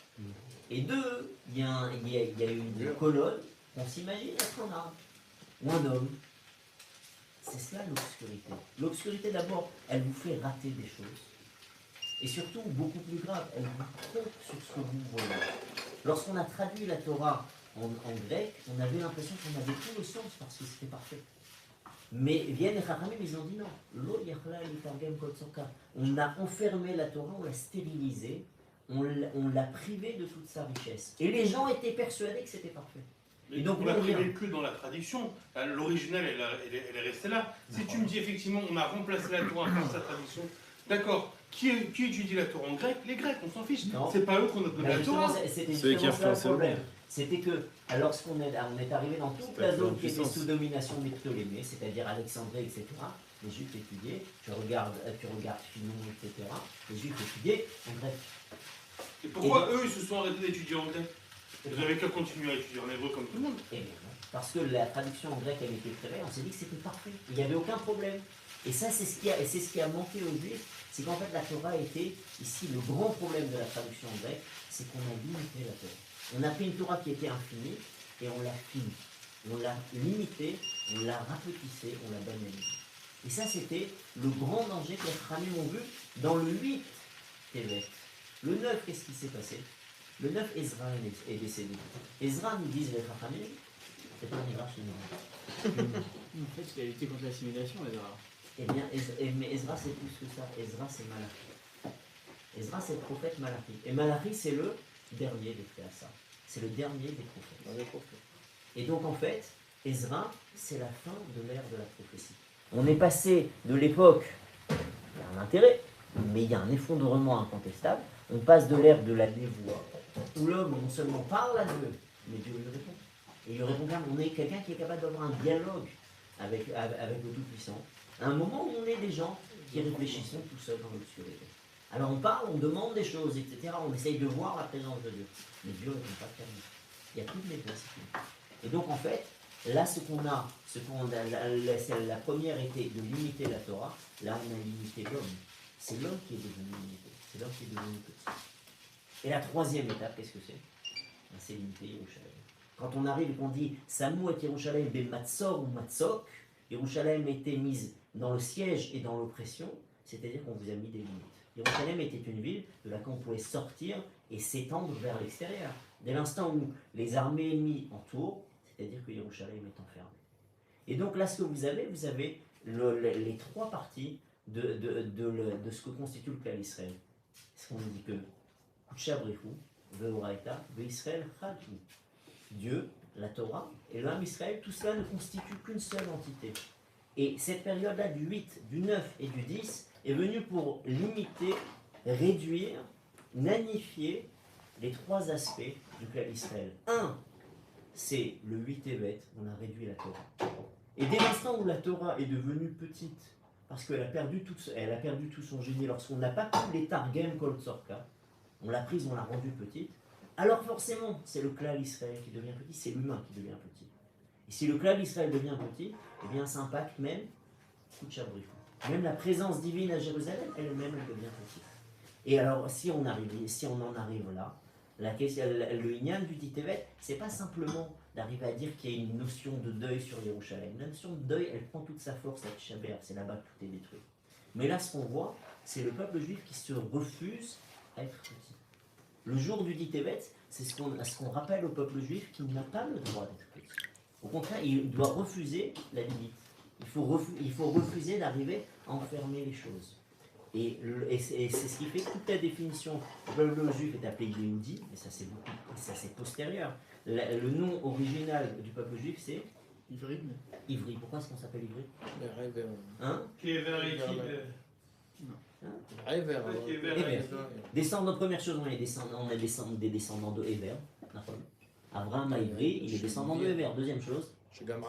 Et deux, il y a une colonne qu'on s'imagine être un arbre ou un homme. C'est cela l'obscurité. L'obscurité d'abord, elle vous fait rater des choses. Et surtout, beaucoup plus grave, elle vous trompe sur ce que vous voyez. Lorsqu'on a traduit la Torah en grec, on avait l'impression qu'on avait tout le sens parce que c'était parfait. Mais viennent les Chachamim, ils ont dit non. Lo yachla litargem kol tzorka. On a enfermé la Torah, on l'a stérilisée, on l'a privée de toute sa richesse. Et les gens étaient persuadés que c'était parfait. Et donc on l'a privé que dans la tradition. L'original, elle est restée là. Si tu me dis effectivement, on a remplacé la Torah par sa tradition, d'accord. Qui étudie la Torah en grec? Les Grecs, on s'en fiche. C'est pas eux qu'on a donné la Torah. C'était justement ça le problème. C'était que, lorsqu'on est arrivé dans toute la zone qui était sous domination des Ptolémées, c'est-à-dire Alexandrie, etc., les Juifs étudiaient, tu regardes Phinon, etc., les Juifs étudiaient en grec. Et pourquoi eux, ils se sont arrêtés d'étudier en grec? Vous avez qu'à continuer à étudier en hébreu comme tout le monde. Eh bien, parce que la traduction en grec, elle était très belle, on s'est dit que c'était parfait. Il n'y avait aucun problème. Et ça, c'est ce qui a manqué aux Juifs, c'est qu'en fait la Torah était, ici, le grand problème de la traduction en grec, c'est qu'on a limité la Torah. On a pris une Torah qui était infinie, et on l'a finie. On l'a limitée, on l'a rapetissée, on l'a banalisée. Et ça, c'était le grand danger que les Chachamim ont vu dans le 8 Tevet. Le 9, qu'est-ce qui s'est passé? Le 9, Ezra est décédé. Ezra nous disent les Chachamim, c'est pas un midrash, En fait, il a lutté contre l'assimilation, Ezra. Eh bien, mais Ezra, c'est plus que ça. Ezra, c'est Malachi. Ezra, c'est le prophète Malachi. Et Malachi, c'est le dernier des frères ça. C'est le dernier des prophètes. Et donc, en fait, Ezra, c'est la fin de l'ère de la prophétie. On est passé de l'époque, il y a un intérêt, mais il y a un effondrement incontestable. On passe de l'ère de la névoie, où l'homme non seulement parle à Dieu, mais Dieu lui répond. Et il lui répond quand même, on est quelqu'un qui est capable d'avoir un dialogue avec le Tout-Puissant. À un moment où on est des gens qui réfléchissent tout seuls dans l'obscurité. Alors on parle, on demande des choses, etc. On essaye de voir la présence de Dieu. Mais Dieu ne répond pas clairement. Il n'y a plus de méthode. Et donc en fait, là la première était de limiter la Torah. Là on a limité l'homme. C'est l'homme qui est devenu limité. C'est l'homme qui est devenu petit. Et la troisième étape, qu'est-ce que c'est? C'est limiter Yerushalayim. Quand on arrive et qu'on dit Samou et Yerushalayim be Matzor ou Matzok, Yerushalayim était mise dans le siège et dans l'oppression, c'est-à-dire qu'on vous a mis des limites. Yerushalayim était une ville de laquelle on pouvait sortir et s'étendre vers l'extérieur. Dès l'instant où les armées ennemies entourent, c'est-à-dire que Yerushalayim est enfermé. Et donc là, ce que vous avez les trois parties de ce que constitue le clan Israël. C'est qu'on nous dit que Kutshabrihu, Veoraita, Veisraël, Chadhu. Dieu, la Torah et l'âme Israël, tout cela ne constitue qu'une seule entité. Et cette période-là du 8, du 9 et du 10 est venue pour limiter, réduire, nanifier les trois aspects du clan Israël. Un, c'est le 8 Tevet, on a réduit la Torah. Et dès l'instant où la Torah est devenue petite, parce qu'elle a perdu tout son génie, lorsqu'on n'a pas pris les Targem Kol Tzorka, on l'a prise, on l'a rendue petite, alors forcément, c'est le clan Israël qui devient petit, c'est l'humain qui devient petit. Et si le clan Israël devient petit, eh bien ça impacte même Kutshabrihu. Même la présence divine à Jérusalem, elle-même, elle devient petite. Et alors, si on en arrive là, le Inyan du Titevet, c'est pas simplement d'arriver à dire qu'il y a une notion de deuil sur Yerushalayim. La notion de deuil, elle prend toute sa force à Tisha B'Av, c'est là-bas que tout est détruit. Mais là, ce qu'on voit, c'est le peuple juif qui se refuse à être petit. Le jour du Titevet, c'est ce qu'on rappelle au peuple juif qu'il n'a pas le droit d'être petit. Au contraire, il doit refuser la limite. Il faut refuser d'arriver à enfermer les choses. Et c'est ce qui fait que toute la définition du peuple juif est appelé Yehudi, mais ça c'est postérieur. Le nom original du peuple juif c'est Ivry. Ivry. Pourquoi est-ce qu'on s'appelle Ivry? Hein? Qui est vers et qui Descendant, première chose, on est des descendants de Héber. Abraham a Ivry, il est descendant de Héber. Deuxième chose. Il y avait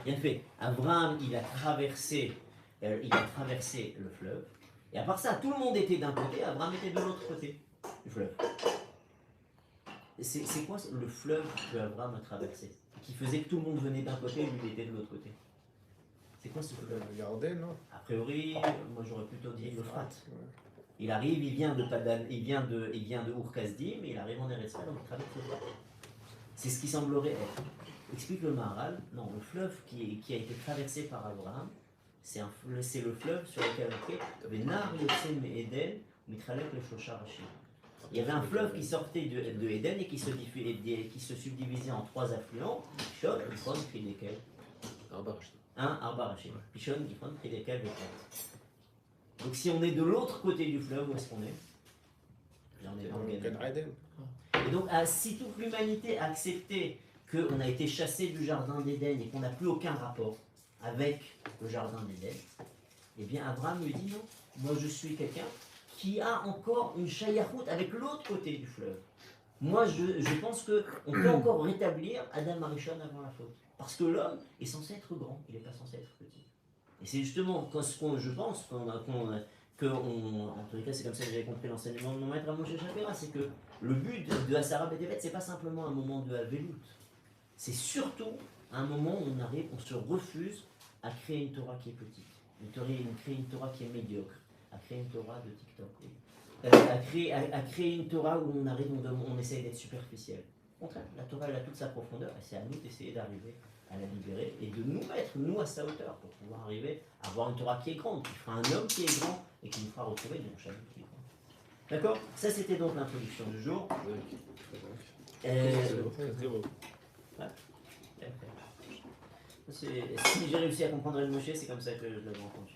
Bien fait. Abraham, il a traversé le fleuve. Et à part ça, tout le monde était d'un côté, Abraham était de l'autre côté du fleuve. C'est quoi le fleuve que Abraham a traversé? Qui faisait que tout le monde venait d'un côté et lui il était de l'autre côté? C'est quoi ce fleuve? Le Yarden, non? A priori, moi j'aurais plutôt dit l'Euphrate. Il arrive, il vient de Ur Kasdim, mais il arrive en Eretz Israël, donc il traverse l'Euphrate. C'est ce qui semblerait être. Explique le Maharal, non, le fleuve qui a été traversé par Abraham, c'est le fleuve sur lequel on fait Venar Yotzem Eden, Mitralek le Shosha Rachid. Il y avait un fleuve qui sortait de Éden et qui se subdivisait en 3 affluents, Pishon, Gifron, Tridekel. Arba Rachid. Pishon, Gifron, Tridekel, Vekot. Donc si on est de l'autre côté du fleuve, où est-ce qu'on est? On est dans le Gan Eden. Et donc si toute l'humanité a accepté qu'on a été chassé du jardin d'Éden et qu'on n'a plus aucun rapport avec le jardin d'Éden, eh bien Abraham lui dit non, moi je suis quelqu'un qui a encore une shayahout avec l'autre côté du fleuve. Moi je pense qu'on peut encore rétablir Adam Arishon avant la faute. Parce que l'homme est censé être grand, il n'est pas censé être petit. Et c'est justement ce qu'on, je pense, en tous les cas c'est comme ça que j'avais compris l'enseignement de mon maître à Moshe Shapira, c'est que le but de Asara B'Tevet, c'est pas simplement un moment de Havelut. C'est surtout un moment où on se refuse à créer une Torah qui est petite, créer une Torah qui est médiocre, à créer une Torah de TikTok, à créer une Torah où on essaye d'être superficiel. Au contraire, la Torah elle a toute sa profondeur et c'est à nous d'essayer d'arriver à la libérer et de nous mettre, nous, à sa hauteur pour pouvoir arriver à avoir une Torah qui est grande, qui fera un homme qui est grand et qui nous fera retrouver du Chalut qui est grand. D'accord? Ça c'était donc l'introduction du jour. Si j'ai réussi à comprendre le Moshe, c'est comme ça que je l'avais entendu.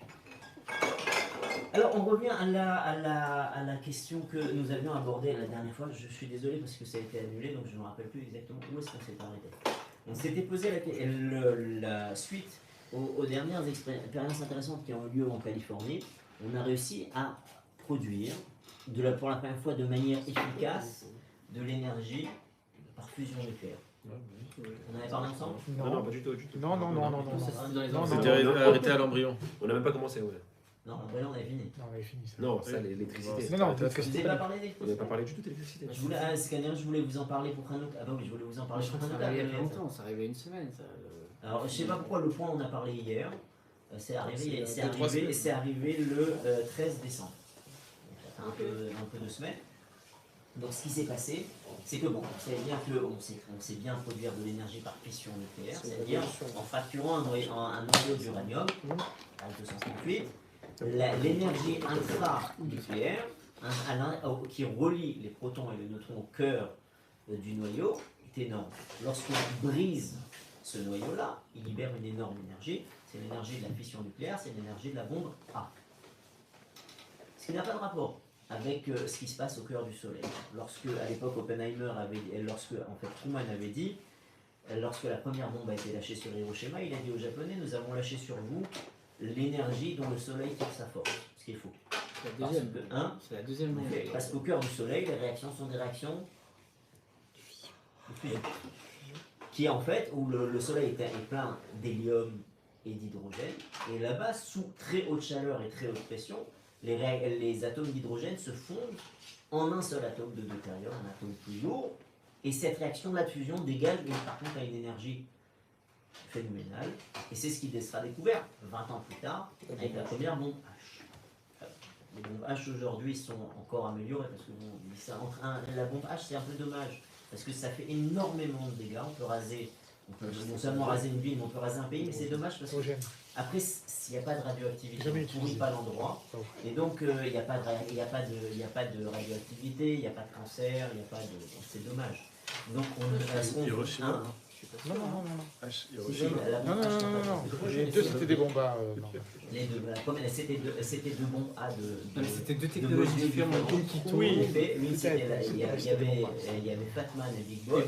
Alors on revient à la question que nous avions abordée la dernière fois. Je suis désolé parce que ça a été annulé, donc je ne me rappelle plus exactement où est-ce qu'on s'est arrêté. On s'était posé la suite aux dernières expériences intéressantes qui ont eu lieu en Californie. On a réussi à produire pour la première fois de manière efficace de l'énergie par fusion nucléaire. On avait parlé ensemble? Non, pas du tout. Non. C'était arrêté à l'embryon. On n'a même pas commencé, ouais. Non, l'embryon on avait fini. Non, on avait fini ça. Non, ça, l'électricité. Non, Vous n'avez pas parlé d'électricité? On n'avait pas parlé du tout d'électricité. Scanner, je voulais vous en parler pour Hanouka. Ah bah oui, je voulais vous en parler Je pour crois que ça Hanouka. arrivait il y a pas longtemps, ça arrivait une semaine. Ça, Alors, je sais pas pourquoi le point on a parlé hier. C'est arrivé le 13 décembre. Donc, ça fait un peu de semaines. Donc, ce qui s'est passé, c'est que bon, c'est-à-dire qu'on sait bien produire de l'énergie par fission nucléaire, c'est-à-dire en fracturant un noyau d'uranium, à 258, l'énergie intranucléaire qui relie les protons et les neutrons au cœur du noyau est énorme. Lorsqu'on brise ce noyau-là, il libère une énorme énergie. C'est l'énergie de la fission nucléaire, c'est l'énergie de la bombe A. Ce qui n'a pas de rapport avec ce qui se passe au cœur du Soleil. Lorsque, à l'époque, Truman avait dit, lorsque la première bombe a été lâchée sur Hiroshima, il a dit aux Japonais, nous avons lâché sur vous l'énergie dont le Soleil tire sa force. Ce qu'il faut. C'est la deuxième bombe. Parce qu'au cœur du Soleil, les réactions sont des réactions de fusion. Qui en fait, où le Soleil est plein d'hélium et d'hydrogène, et là-bas, sous très haute chaleur et très haute pression, les atomes d'hydrogène se fondent en un seul atome de deutérium, un atome plus lourd, et cette réaction de la fusion dégage, par contre, à une énergie phénoménale, et c'est ce qui sera découvert 20 ans plus tard avec la première bombe H. Les bombes H aujourd'hui sont encore améliorées parce que la bombe H c'est un peu dommage parce que ça fait énormément de dégâts. On peut non seulement raser une ville, mais on peut raser un pays, mais c'est dommage parce que après s'il n'y a pas de radioactivité, on ne pourrit pas l'endroit, et donc il n'y a pas de radioactivité, il n'y a pas de cancer, c'est dommage. Donc on Non. Non. Les deux c'était des bombes à. Les deux, c'était deux bombes A de. C'était deux technologies différentes qui tournent. Oui, il y avait Fatman et Big Boy.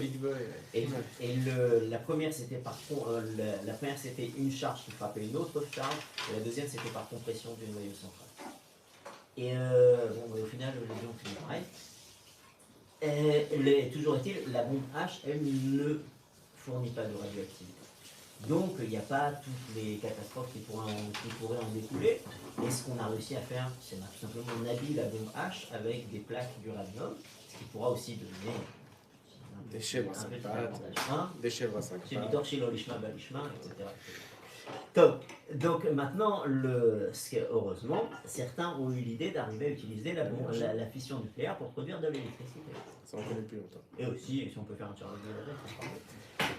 Et la première c'était c'était une charge qui frappait une autre charge, et la deuxième c'était par compression du noyau central. Et au final les deux ont fini pareil. Toujours est-il, la bombe H elle ne fournit pas de radioactivité. Donc il n'y a pas toutes les catastrophes qui pourraient en découler. Et ce qu'on a réussi à faire, c'est tout simplement on habille la bombe H avec des plaques d'uranium, ce qui pourra aussi donner des chèvres à 5 pattes, des chèvres à 5 pattes, etc. Top. Donc maintenant, heureusement, certains ont eu l'idée d'arriver à utiliser la fission nucléaire pour produire de l'électricité. Ça en connaît plus longtemps. Et aussi, si on peut faire un Tchernobyl avec, c'est parfait.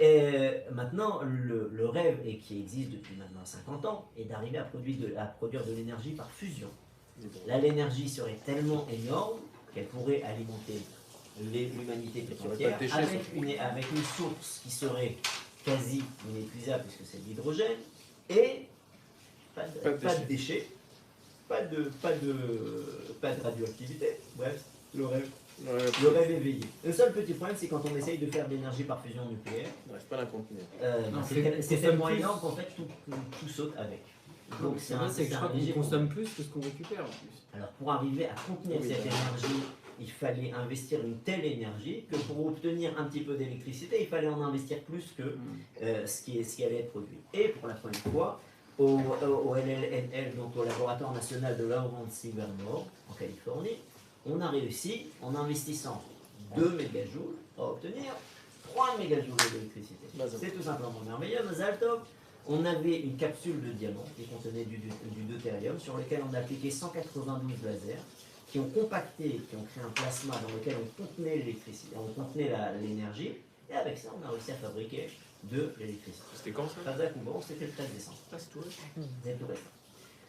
Et maintenant, le rêve, et qui existe depuis maintenant 50 ans, est d'arriver à produire de l'énergie par fusion. Là, l'énergie serait tellement énorme qu'elle pourrait alimenter l'humanité tout entière avec une source qui serait quasi inépuisable puisque c'est de l'hydrogène et pas de déchets, pas de radioactivité. Bref, le rêve. Ouais, Le rêve éveillé. Le seul petit problème, c'est quand on essaye de faire de l'énergie par fusion nucléaire. Ouais, c'est pas l'inconvénient. C'est tellement énorme qu'en fait tout saute avec. Donc C'est vrai, c'est que je crois qu'on consomme plus que ce qu'on récupère en plus. Alors pour arriver à contenir cette énergie, il fallait investir une telle énergie que pour obtenir un petit peu d'électricité, il fallait en investir plus que ce qui allait être produit. Et pour la première fois, au LLNL, donc au Laboratoire National de Lawrence Livermore, en Californie, on a réussi, en investissant 2 mégajoules, à obtenir 3 mégajoules d'électricité. C'est tout simplement merveilleux, Mazal Tov. On avait une capsule de diamant qui contenait du deutérium sur lequel on a appliqué 192 lasers qui ont compacté, qui ont créé un plasma dans lequel on contenait l'électricité, on contenait l'énergie, et avec ça on a réussi à fabriquer de l'électricité. C'était quand ça? C'était le 13 décembre. Ah, c'est tout récent. C'est tout récent.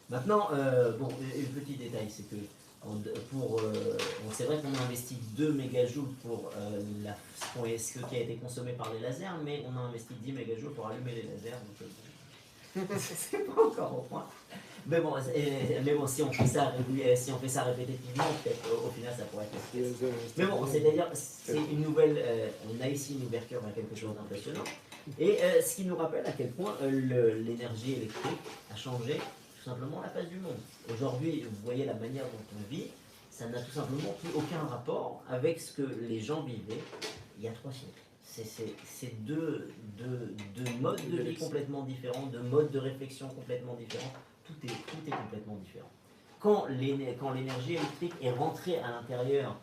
Maintenant, bon, un petit détail, c'est que c'est vrai qu'on a investi 2 mégajoules pour ce qui a été consommé par les lasers, mais on a investi 10 mégajoules pour allumer les lasers. Donc, c'est pas encore au point. Mais bon, si on fait ça répétitivement, peut-être au final ça pourrait être efficace. Mais bon, c'est-à-dire, c'est une nouvelle. On a ici une ouverture à quelque chose d'impressionnant. Et ce qui nous rappelle à quel point l'énergie électrique a changé tout simplement la face du monde. Aujourd'hui, vous voyez la manière dont on vit, ça n'a tout simplement plus aucun rapport avec ce que les gens vivaient il y a 3 siècles. C'est deux modes de vie complètement différents, de modes de réflexion complètement différents. Tout est complètement différent. Quand l'énergie électrique est rentrée à l'intérieur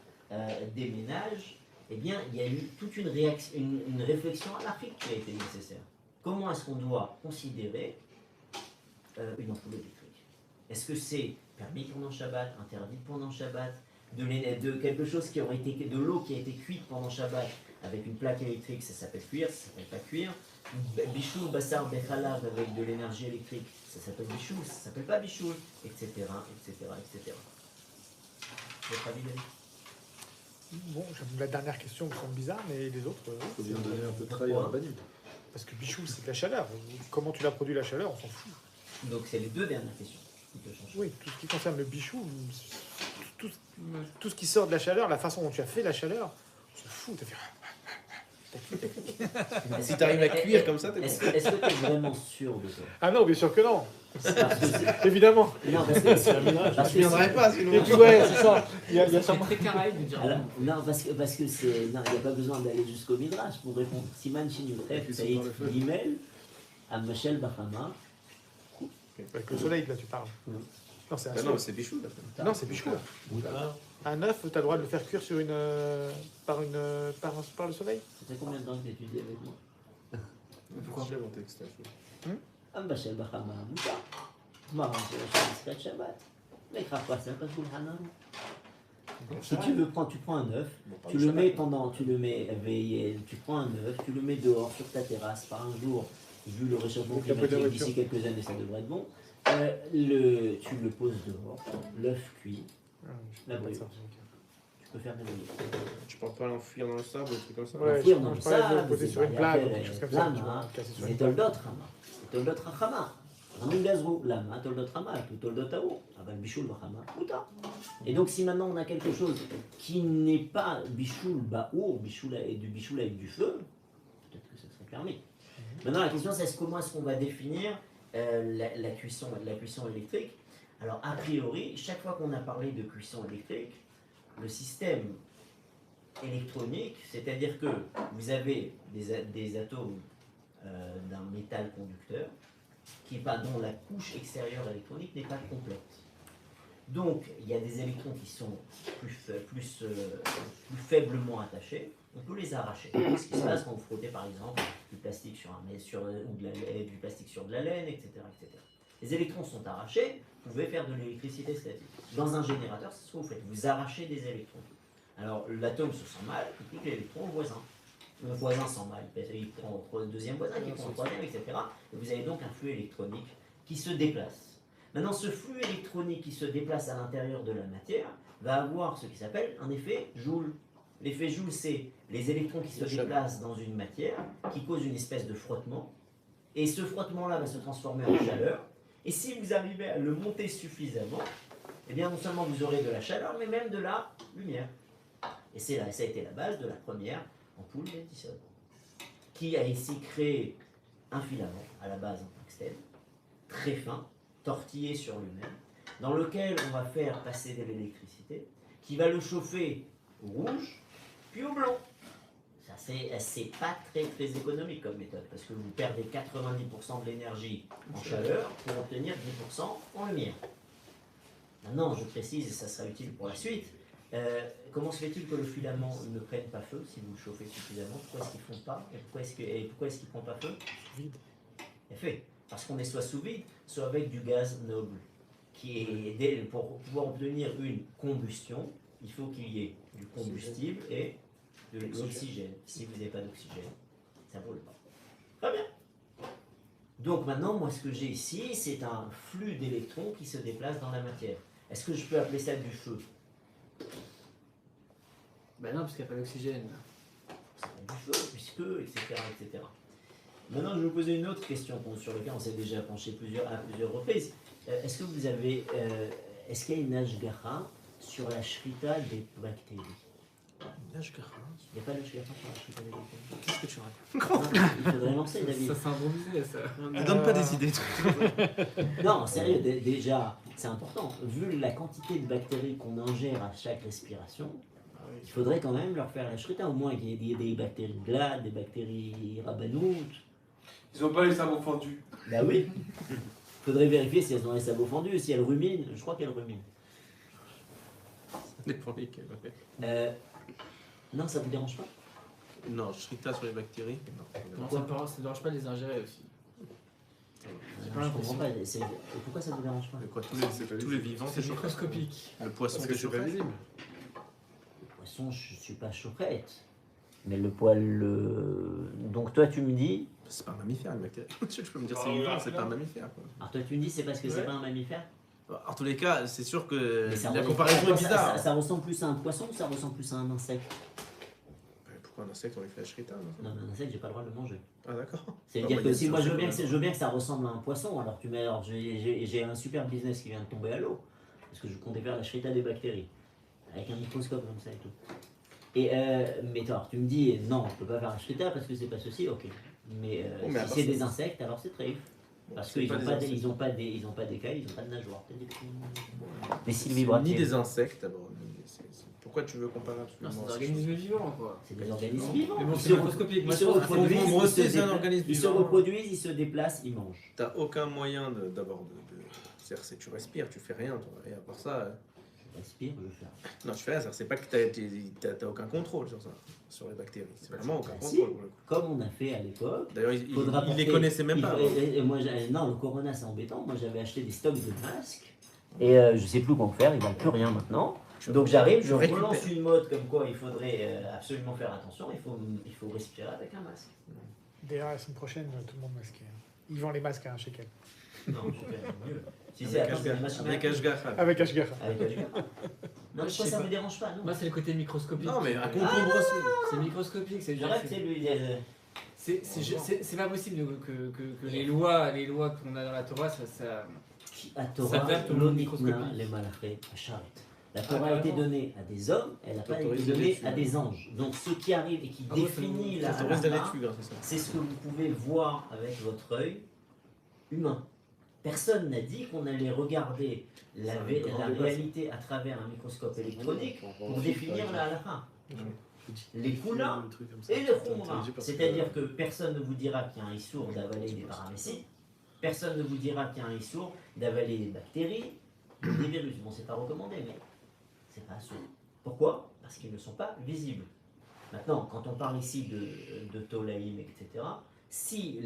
des ménages, eh bien, il y a eu toute une réflexion anarchique qui a été nécessaire. Comment est-ce qu'on doit considérer une ampoule électrique? Est-ce que c'est permis pendant Shabbat, interdit pendant Shabbat, de quelque chose qui aurait été de l'eau qui a été cuite pendant Shabbat avec une plaque électrique, ça s'appelle cuire, ça s'appelle pas cuire. Bichou, bassar, bechalav avec de l'énergie électrique, ça s'appelle bichou, ça s'appelle pas bichou, etc., etc., etc. Votre avis, David? Bon, la dernière question me semble bizarre, mais les autres. Il faut bien donner un peu de travail à la bannière. Parce que bichou, c'est de la chaleur. Comment tu l'as produit la chaleur, on s'en fout. Donc c'est les 2 dernières questions qui peuvent changer. Oui, tout ce qui concerne le bichou, tout ce qui sort de la chaleur, la façon dont tu as fait la chaleur, on s'en fout. T'as fait. Si tu arrives à cuire comme ça, t'es bon. Est-ce que tu es vraiment sûr de ça? Ah non, bien sûr que non. Évidemment. Non, parce que Je viendrai pas sinon. Et puis ouais, c'est ça. Il y a C'est sûrement. très carré de dire. non, parce que c'est. Non, il n'y a pas besoin d'aller jusqu'au Midrash pour répondre. Siman Shinutref, Saïd Gimel, Amachel Bahama. Avec le soleil, là, tu parles. Non, c'est un Non, c'est bichou là. Non, c'est bichou. Un œuf, tu as le droit de le faire cuire sur par le soleil? Ça fait combien de temps que tu étudies avec moi? Pourquoi je l'ai monté que c'était chaud? Amachel Bahama, Mouta. Maman, c'est la Shabbat. Mais grave pas, c'est pas tout le Hanan. Si tu veux prendre, tu prends un œuf, tu le mets éveillé, tu prends un œuf, tu le mets dehors sur ta terrasse par un jour, vu le réchauffement climatique d'ici quelques années, ça devrait être bon. Tu le poses dehors, l'œuf cuit, la brûlure. Tu peux faire des brûlures. Tu peux pas l'enfuir dans le sable, des trucs comme ça? Ouais, L'enfuir je dans le parlais de sable, poser c'est sur une variable, plaque ou quelque chose comme ça. Tu lama, vois, casser sur c'est une plaque. toldot Hama. C'est toldot Hachama. Ramin Gazrou, lama, toldot Hama, tout toldot Tao, avec bichoul Bahama, Mouta. Et donc, si maintenant on a quelque chose qui n'est pas bichoul Baour, bichoul avec du feu, peut-être que ça serait permis. Maintenant, la question c'est comment est-ce qu'on va définir la cuisson électrique. Alors, a priori, chaque fois qu'on a parlé de cuisson électrique, le système électronique, c'est-à-dire que vous avez des atomes d'un métal conducteur dont la couche extérieure électronique n'est pas complète. Donc, il y a des électrons qui sont plus faiblement attachés. On peut les arracher. Ce qui se passe quand vous frottez par exemple du plastique du plastique sur de la laine, etc., etc. Les électrons sont arrachés, vous pouvez faire de l'électricité statique. Dans un générateur, c'est ce que vous faites, vous arrachez des électrons. Alors l'atome se sent mal, il pique l'électron au voisin. Le voisin sent mal, il prend le deuxième voisin, qui prend le troisième, etc. Et vous avez donc un flux électronique qui se déplace. Maintenant, ce flux électronique qui se déplace à l'intérieur de la matière va avoir ce qui s'appelle un effet Joule. L'effet Joule, c'est les électrons qui se déplacent dans une matière, qui causent une espèce de frottement. Et ce frottement-là va se transformer en chaleur. Et si vous arrivez à le monter suffisamment, eh bien non seulement vous aurez de la chaleur, mais même de la lumière. Et ça a été la base de la première ampoule Edison, qui a ici créé un filament, à la base en tungstène, très fin, tortillé sur lui-même, dans lequel on va faire passer de l'électricité, qui va le chauffer au rouge, puis au blanc. Ça, c'est pas très économique comme méthode, parce que vous perdez 90% de l'énergie en chaleur pour obtenir 10% en lumière. Maintenant, je précise, et ça sera utile pour la suite, comment se fait-il que le filament ne prenne pas feu si vous le chauffez suffisamment? Pourquoi est-ce qu'il ne fond pas? Et pourquoi est-ce qu'il ne prend pas feu? Vide. Effet. Parce qu'on est soit sous vide, soit avec du gaz noble. Pour pouvoir obtenir une combustion, il faut qu'il y ait du combustible et de l'oxygène. Si vous n'avez pas d'oxygène, ça ne roule pas. Très bien. Donc maintenant, moi, ce que j'ai ici, c'est un flux d'électrons qui se déplace dans la matière. Est-ce que je peux appeler ça du feu? Ben non, parce qu'il n'y a pas d'oxygène. C'est du feu, puisque, etc., etc. Maintenant, je vais vous poser une autre question sur laquelle on s'est déjà penché à plusieurs reprises. Est-ce que vous avez... est-ce qu'il y a une ashgara sur la shrita des bactéries? Une ashgara? Il n'y a pas d'ashgara sur la shrita des bactéries? Qu'est-ce que tu racontes? Il faudrait lancer, David. Ça, c'est un bon business, ça. Ne donne pas des idées. Non, sérieux, déjà, c'est important. Vu la quantité de bactéries qu'on ingère à chaque respiration, il faudrait quand même leur faire la shrita, au moins qu'il y ait des bactéries glades, des bactéries rabanoutes. Ils n'ont pas les sabots fendus. Bah oui. Il faudrait vérifier si elles ont les sabots fendus, si elles ruminent. Je crois qu'elles ruminent. Pour lesquels, Non, ça vous dérange pas? Non, shrita sur les bactéries. Non, ça ne dérange pas de les ingérer aussi. Je comprends pas. Pourquoi ça vous dérange pas? Mais quoi, tous les vivants, C'est microscopique. Le poisson, Parce que c'est pas visible. Le poisson, je suis pas choquette. Mais le poil... Donc toi, tu me dis... C'est pas un mammifère, une bactérie. Tu peux me dire c'est vivant, c'est pas un mammifère. Quoi. Alors toi, tu me dis c'est parce que c'est pas un mammifère? En tous les cas, c'est sûr que Mais la comparaison est bizarre. Ça ressemble plus à un poisson ou ça ressemble plus à un insecte? Pourquoi un insecte, on lui fait la shrita? Non, mais un insecte, j'ai pas le droit de le manger. Ah d'accord. C'est-à-dire que si moi je veux bien que ça ressemble à un poisson, alors tu mets, alors j'ai un super business qui vient de tomber à l'eau, parce que je comptais faire la shrita des bactéries, avec un microscope comme ça et tout. Et mais toi, tu me dis non, je peux pas faire la shrita parce que c'est pas ceci, ok. Mais si c'est des insectes, alors c'est très. Parce qu'ils n'ont pas d'écailles, ils n'ont pas de nageoires. Mais s'ils vibrent. Ni des insectes d'abord. Pourquoi tu veux comparer Non, absolument? c'est des organismes vivants, quoi. C'est des organismes vivants. Mais bon, c'est microscopique. Ils se reproduisent, c'est un organisme ils se vivant. reproduisent, ils se déplacent, ils mangent. T'as aucun moyen d'abord de... C'est-à-dire que tu respires, tu fais rien. Toi. Et à part ça... Je respire, je fais rien. Non, tu fais rien. C'est pas que t'as aucun contrôle sur ça, sur les bactéries. C'est vraiment aucun Si, contrôle. Pour le coup. comme on a fait à l'époque. D'ailleurs, ils les connaissaient même pas. Non, le corona c'est embêtant. Moi j'avais acheté des stocks de masques et je sais plus quoi en faire, ils valent plus rien maintenant. Donc j'arrive, je relance une mode comme quoi il faudrait absolument faire attention, il faut respirer avec un masque. D'ailleurs, la semaine prochaine, tout le monde masqué. Ils vendent les masques à un shekel. Non, je fais mieux. Si c'est Avec Ashgara. Avec Ashgara. Avec Ashgara. Non, je crois que ça ne me dérange pas, non. Moi, c'est le côté microscopique. Non, mais un concombre aussi. C'est microscopique. C'est J'arrête, c'est lui. c'est pas possible que les lois qu'on a dans la Torah, ça s'adapte au monde microscopique. Les malachés, charrette. La Torah a été donnée à des hommes, elle n'a pas été donnée à des anges. Donc ce qui arrive et qui définit la halakha, c'est ce que vous pouvez voir avec votre œil humain. Personne n'a dit qu'on allait regarder la réalité à travers un microscope électronique pour définir la halakha. Les koula et les khumra. C'est-à-dire que personne ne vous dira qu'il y a un issour d'avaler des paramécies, personne ne vous dira qu'il y a un issour d'avaler des bactéries, des virus. Bon, c'est pas recommandé, mais c'est pas sûr. Pourquoi? Parce qu'ils ne sont pas visibles. Maintenant, quand on parle ici de tolaïm, etc., si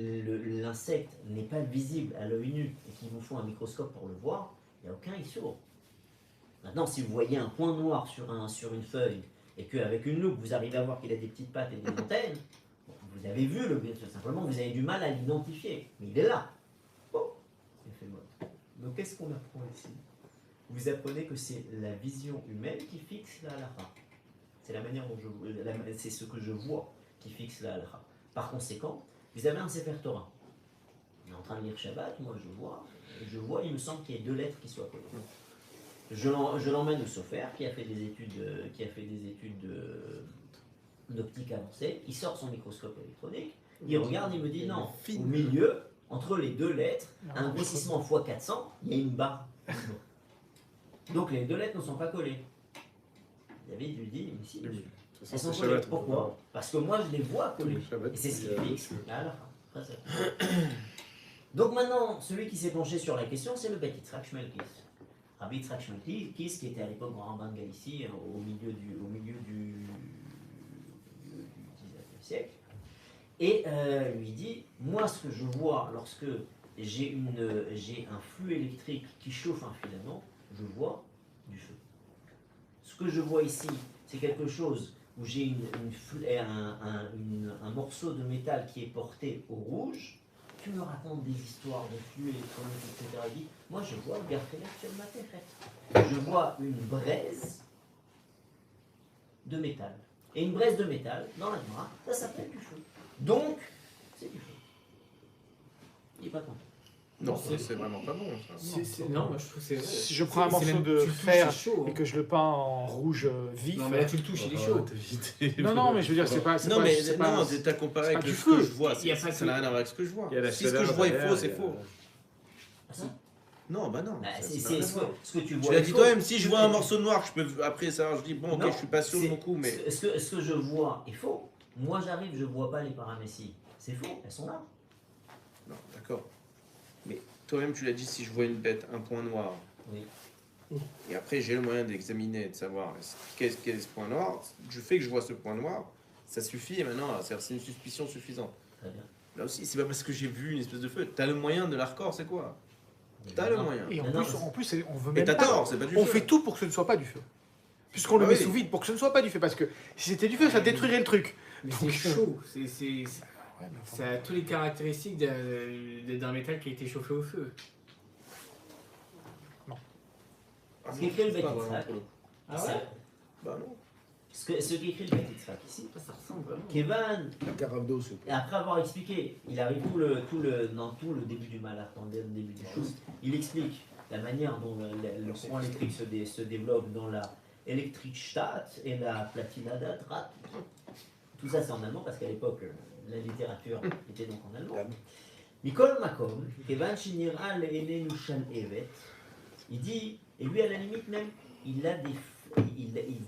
l'insecte n'est pas visible à l'œil nu et qu'il vous faut un microscope pour le voir, il n'y a aucun issue. Maintenant, si vous voyez un point noir sur une feuille et qu'avec une loupe, vous arrivez à voir qu'il a des petites pattes et des antennes, bon, vous avez vu le virus, simplement vous avez du mal à l'identifier. Mais il est là. Bon, c'est fait mode. Donc qu'est-ce qu'on apprend ici? Vous apprenez que c'est la vision humaine qui fixe la halakha. C'est la manière dont c'est ce que je vois qui fixe la halakha. Par conséquent, vous avez un Sefer Torah. On est en train de lire Shabbat, moi je vois, il me semble qu'il y ait 2 lettres qui soient collées. Je l'emmène au Sofer, qui a fait des études d'optique avancée. Il sort son microscope électronique, il regarde, il me dit non, au milieu, entre les 2 lettres, un grossissement x 400, il y a une barre. Donc les 2 lettres ne sont pas collées. David lui dit, mais si, elles sont collées. Pourquoi? Parce que moi je les vois collées. Et c'est ce qui fixe. Donc maintenant, celui qui s'est penché sur la question, c'est le Beit Yitzhak Shmelkis. Rabbi Yitzhak Shmelkis, qui était à l'époque grand rabbin de Galicie, au milieu du 19e siècle, et lui dit, moi ce que je vois lorsque j'ai un flux électrique qui chauffe un filament, je vois du feu. Ce que je vois ici, c'est quelque chose où j'ai un morceau de métal qui est porté au rouge. Tu me racontes des histoires de flux électroniques, etc. Il dit, moi je vois le garfelet sur ma tête. Je vois une braise de métal. Et une braise de métal, dans la noire, ça s'appelle du feu. Donc, c'est du feu. Il n'est pas content. Non, c'est vraiment pas bon. Ça. Non, moi je trouve que c'est. Si je prends un morceau de fer et que je le peins en rouge vif. Non, mais là tu le touches, il est chaud. Non, mais je veux dire, c'est pas. Non, mais t'as comparé avec ce que je vois. Ça n'a rien à voir avec ce que je vois. Si ce que je vois est faux, c'est faux. Non, bah non. C'est ce que tu vois. Tu l'as dit toi-même, si je vois un morceau noir, je peux après ça, je dis bon, ok, je suis pas sûr de mon coup, mais. Ce que je vois est faux. Moi j'arrive, je vois pas les paramécies. C'est faux, elles sont là. Non, d'accord. Mais toi-même, tu l'as dit, si je vois une bête, un point noir, oui. Et après j'ai le moyen d'examiner, de savoir qu'est-ce ce point noir, du fait que je vois ce point noir, ça suffit et maintenant, c'est une suspicion suffisante. Très bien. Là aussi, c'est pas parce que j'ai vu une espèce de feu. T'as le moyen de l'hardcore, c'est quoi? T'as le moyen. Et en plus, on veut Et même t'as pas. tort, c'est pas du feu. On fait tout pour que ce ne soit pas du feu. Puisqu'on le met sous vide pour que ce ne soit pas du feu. Parce que si c'était du feu, ça détruirait le truc. Mais c'est chaud. Ça a toutes les caractéristiques d'un métal qui a été chauffé au feu. Non. Ce qu'écrit le Beit Yitzhak. Ah ouais? Bah non. Ce qu'écrit le Beit Yitzhak ici. Ça ressemble vraiment. Kevan, La carafe d'eau, s'il vous plaît. après avoir expliqué, il arrive dans tout le début du malheur, dans le début du chose, il explique la manière dont le courant électrique se développe dans la Elektrichstadt et la Platinadraht. Tout ça c'est en allemand parce qu'à l'époque la littérature était donc en allemand. Mikol Makom, Kevan Shinira Le'enenu Shan Evet, il dit, et lui à la limite même, il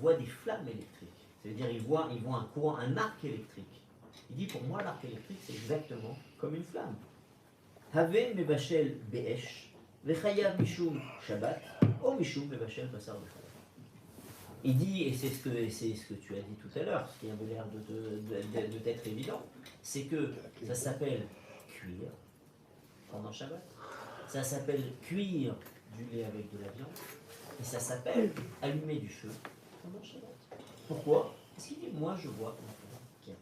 voit des flammes électriques. C'est-à-dire il voit un courant, un arc électrique. Il dit pour moi l'arc électrique c'est exactement comme une flamme. Have mebashel be'esh, vechayav mishum Shabbat, o mishum mebashel basar bechal. Il dit, et c'est ce que tu as dit tout à l'heure, ce qui avait l'air de t'être évident, c'est que ça s'appelle cuire pendant Shabbat, ça s'appelle cuire du lait avec de la viande, et ça s'appelle allumer du feu pendant Shabbat. Pourquoi? Parce qu'il dit, moi je vois qu'il y a.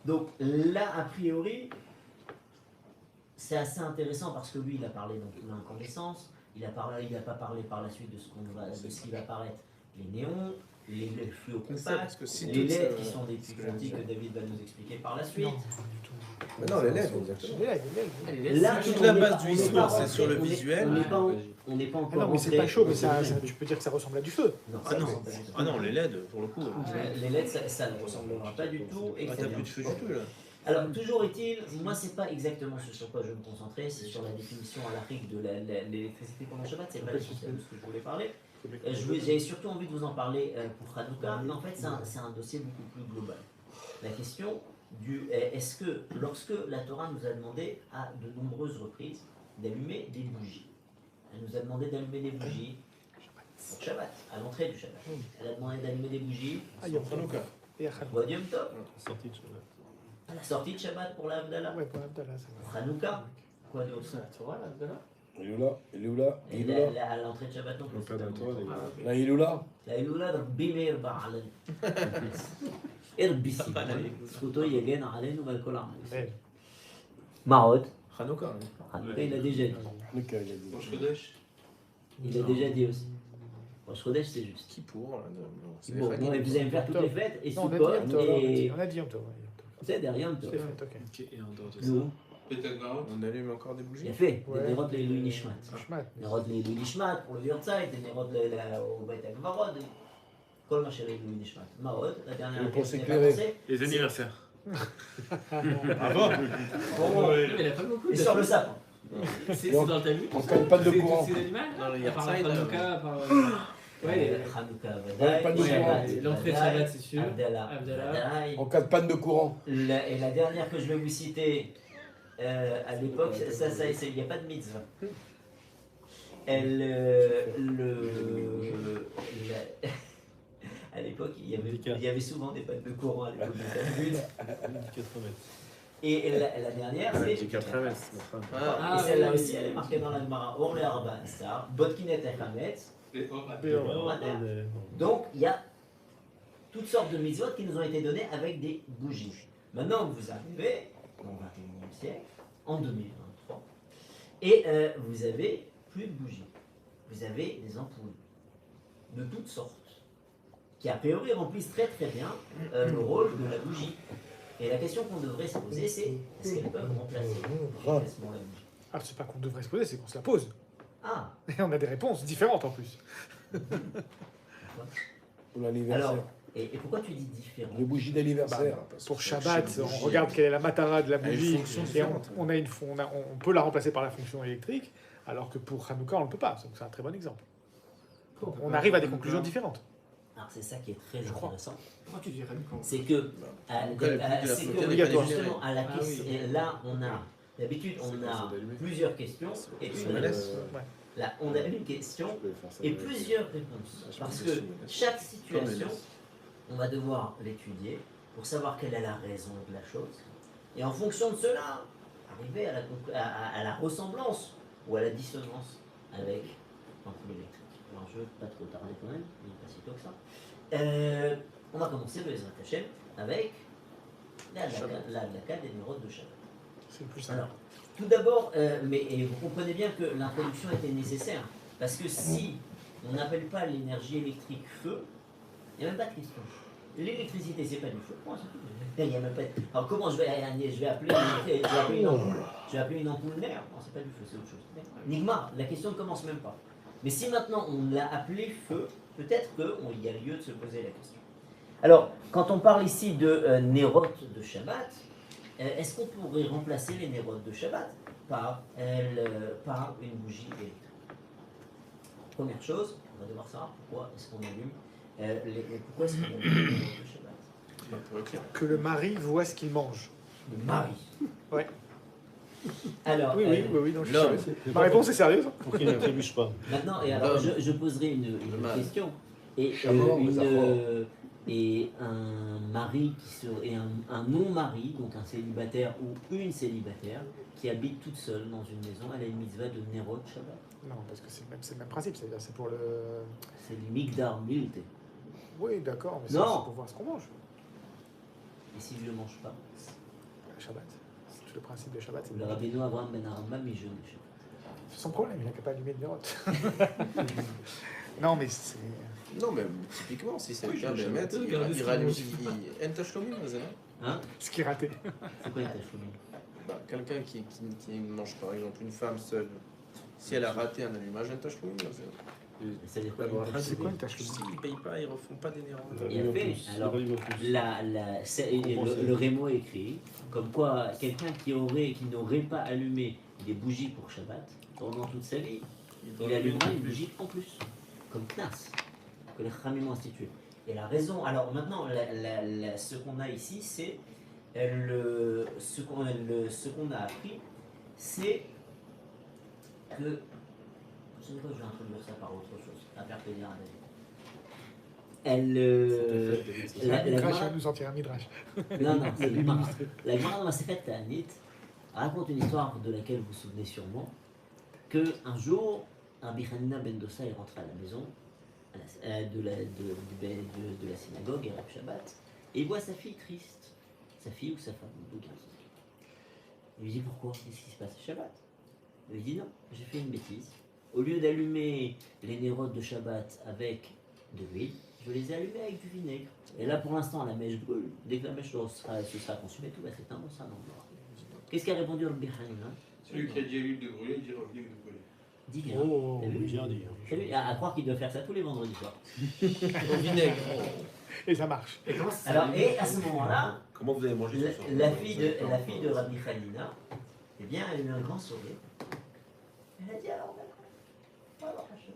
Donc là, a priori, c'est assez intéressant parce que lui, il a parlé donc de l'incandescence. Il n'a pas parlé par la suite de ce qui va apparaître, les néons, les fluocompacts, les LED qui sont des puits quantiques que David va nous expliquer par la suite. Non, les LED, exactement. Là, toute la base du histoire, c'est sur le visuel. On n'est pas encore. Non, mais c'est pas chaud, mais tu peux dire que ça ressemble à du feu. Ah non, les LED, pour le coup. Les LED, ça ne ressemblera pas du tout. Et T'as plus de feu du tout là. Alors, toujours est-il, moi, c'est pas exactement ce sur quoi je vais me concentrer, c'est sur la définition à l'Afrique de l'électricité pendant Shabbat, c'est pas le système de ce que je voulais parler. J'avais surtout envie de vous en parler pour Hanouka, mais en fait, c'est un dossier beaucoup plus global. La question est-ce que, lorsque la Torah nous a demandé à de nombreuses reprises d'allumer des bougies, Elle nous a demandé d'allumer des bougies pour Shabbat, à l'entrée du Shabbat. Elle a demandé d'allumer des bougies Ah, Yom Tov. Hanouka. Et à Hanouka. pour Yom Tov, Sortie de Shabbat. à la sortie de Shabbat pour la Havdalah. Ouais, pour Abdallah, c'est vrai. Hanouka, quoi d'autre? C'est la Torah, là, de là. Il est là, il est là, Et il est là. là, à l'entrée de Shabbat, non plus. Le père d'un Torah, les gars. Là, il est là. La Iloula, רבי מאיר בעלנו. הרביסי. זכותו יגן עלינו ועל כל העם. Mais, מה עוד? Hanouka. חנוכה, il a déjà dit. Hanouka, il a dit. Rosh Chodesh. Il a déjà dit aussi. Rosh Chodesh, c'est juste. Qui pour là, c'est Bon, Fanny. non, mais vous allez me faire toutes les fêtes et non, on a dit Sukkot Yom Tov. et... On a dit Yom Tov. ouais, Yom Tov. C'est derrière Yom Tov. C'est fait, ok. Ok, et en dehors de ça. Nous, Peut-être Marot. On allume encore des il bougies a fait Ouais. des Nérod Leilou Nishmat. Shmat. Nérod Leilou Nishmat pour le Yurtzeit, des Nérod au Beit HaGvarod. Kol ma chez Leilou Nishmat. Ma עוד, la dernière Et pour question n'est pas s'éclairer. pensée. Les anniversaires. Ah Bon, Mais il a pas beaucoup. et sur le sapin. C'est dans le tamis. On calme pas de C'est courant. tous ces animaux. Dans le À part la Yahrzeit, Hanouka, par. Ouais, Hanouka, Ouais, pas de Vadaï, courant. Shabbat, l'entrée de Vadaï, Shabbat, c'est sûr. Abdallah, Abdallah. Vadaï. En cas de panne de courant. Et la dernière que je vais vous citer, à l'époque, il n'y a pas de mitzvah. À l'époque, il y avait souvent des pannes de courant à l'époque du Talmud. 80. Et la dernière, c'est. J'ai 80, c'est notre femme. Ah, Et celle-là aussi, elle est marquée dans la Gemara. Or le Arba Star, Botkinet et Hametz. Et hop, Donc, il y a toutes sortes de mitzvot qui nous ont été données avec des bougies. Maintenant, vous arrivez au XXIe siècle, en 2023, et vous avez plus de bougies. Vous avez des ampoules de toutes sortes, qui a priori remplissent très très bien le rôle de la bougie. Et la question qu'on devrait se poser, c'est est-ce qu'elles peuvent remplacer efficacement la bougie? Ah, c'est pas qu'on devrait se poser, c'est qu'on se la pose. Ah, Et on a des réponses différentes en plus. Pour l'anniversaire. alors, et pourquoi tu dis différent? Les bougies d'anniversaire. Pour Shabbat, on regarde quelle est la matara de la Elle a une bougie fonction et différente. on peut la remplacer par la fonction électrique, alors que pour Hanouka, on ne peut pas. Donc c'est un très bon exemple. On arrive à des conclusions différentes. Alors c'est ça qui est très Je crois. intéressant. Pourquoi tu dirais quand C'est que, Pourquoi la bougie de la c'est flotte que obligatoire. justement, à la Ah question, oui. et là on a, d'habitude on C'est a quoi, c'est d'allumer plusieurs questions et C'est une la réponse. laisse. Là on a une question et plusieurs réponses. Parce que chaque situation, on va devoir l'étudier pour savoir quelle est la raison de la chose. Et en fonction de cela, arriver à la ressemblance ou à la dissonance avec l'ampoule électrique. Alors je ne veux pas trop tarder quand même, il n'est pas si tôt que ça. On va commencer le Ezrat Hashem avec la Hadlaka des Nérod de Shabbat. C'est le plus simple. Alors, tout d'abord, et vous comprenez bien que l'introduction était nécessaire, parce que si on n'appelle pas l'énergie électrique feu, il n'y a même pas de question. L'électricité, c'est pas du feu. Point, c'est tout. Il y a même pas de... Alors comment je vais appeler une ampoule? Je vais appeler une ampoule mère? Non, c'est pas du feu, c'est autre chose. Nigma, la question ne commence même pas. Mais si maintenant on l'a appelé feu, peut-être qu'il y a lieu de se poser la question. Alors, quand on parle ici de Nérot de Shabbat, est-ce qu'on pourrait remplacer les Nérot de Shabbat par une bougie électrique? Première chose, on va devoir savoir pourquoi est-ce qu'on allume pourquoi est-ce qu'on allume les Nérot de Shabbat? Que le mari voit ce qu'il mange. Le mari. Ouais. Alors, Oui, non, je suis l'homme. sérieux. Ma réponse est sérieuse. Pour qu'il ne trébuche pas. maintenant, et alors L'homme. je poserai une mari. question. Et, Chameau, et un mari et un non-mari, donc un célibataire ou une célibataire, qui habite toute seule dans une maison, elle a une mitzvah de Nérot Shabbat. Non, parce que c'est le même principe. C'est pour le. C'est du Migdar Milte. Oui, d'accord, mais c'est Non. aussi pour voir ce qu'on mange. Et si je ne le mange pas? Shabbat. C'est le principe de Shabbat. C'est Le Rabbeinu Avraham Ben Arambam, il jeûne le Shabbat. C'est son problème, il n'a qu'à pas allumer de nérote. Non, mais c'est. Non, mais typiquement, si c'est Oui, le cas je de me maître, souviens. il Regardez ce rallume. qu'il En tachlomim, c'est là. Hein? Ce qui est raté. C'est quoi une tachlomim? Quelqu'un qui mange par exemple une femme seule, si elle a raté un allumage, un tachlomim, C'est-à-dire quoi? C'est quoi une tâche S'ils ne payent pas, ils ne refont pas des néros. Il a fait, alors, le Rémo écrit comme quoi quelqu'un qui n'aurait pas allumé des bougies pour Shabbat pendant toute sa vie, il allumera une bougie en plus, comme Knas, que les Khamim ont institué. Et la raison, alors maintenant, ce qu'on a ici, c'est ce qu'on a appris, c'est que prochaine fois, je vais introduire ça par autre chose, à faire plaisir à David. Elle. La Midrash va nous sortir un Midrash. Non, non, c'est pas. La Gemara dans la Masechet Ta'anit raconte une histoire de laquelle vous vous souvenez sûrement, qu'un jour, un Bichanina ben Dossa est rentré à la maison de la synagogue, Erev Shabbat, et il voit sa fille triste, sa fille ou sa femme, d'aucun sens. Il lui dit pourquoi? Qu'est-ce qui se passe? Shabbat? Il lui dit non, j'ai fait une bêtise. Au lieu d'allumer les nérodes de Shabbat avec de l'huile, je les ai allumés avec du vinaigre. Et là pour l'instant la mèche brûle. Dès que la mèche se sera consumée, tout va s'éteindre, on sera dans le noir. Qu'est-ce qu'a répondu le Bichanina? Celui qui a dit à l'huile de brûler, dit au vinaigre de brûler. Dis bien. Oh, T'as vu? bien dit. T'as vu? À croire qu'il doit faire ça tous les vendredis soirs. Au vinaigre. Et ça marche. Alors, et à ce moment-là, Comment vous avez mangé ce soir? la fille de Rabbi Hanina, eh bien, elle a eu un grand sourire. Elle a dit alors, d'accord, on va voir la chose.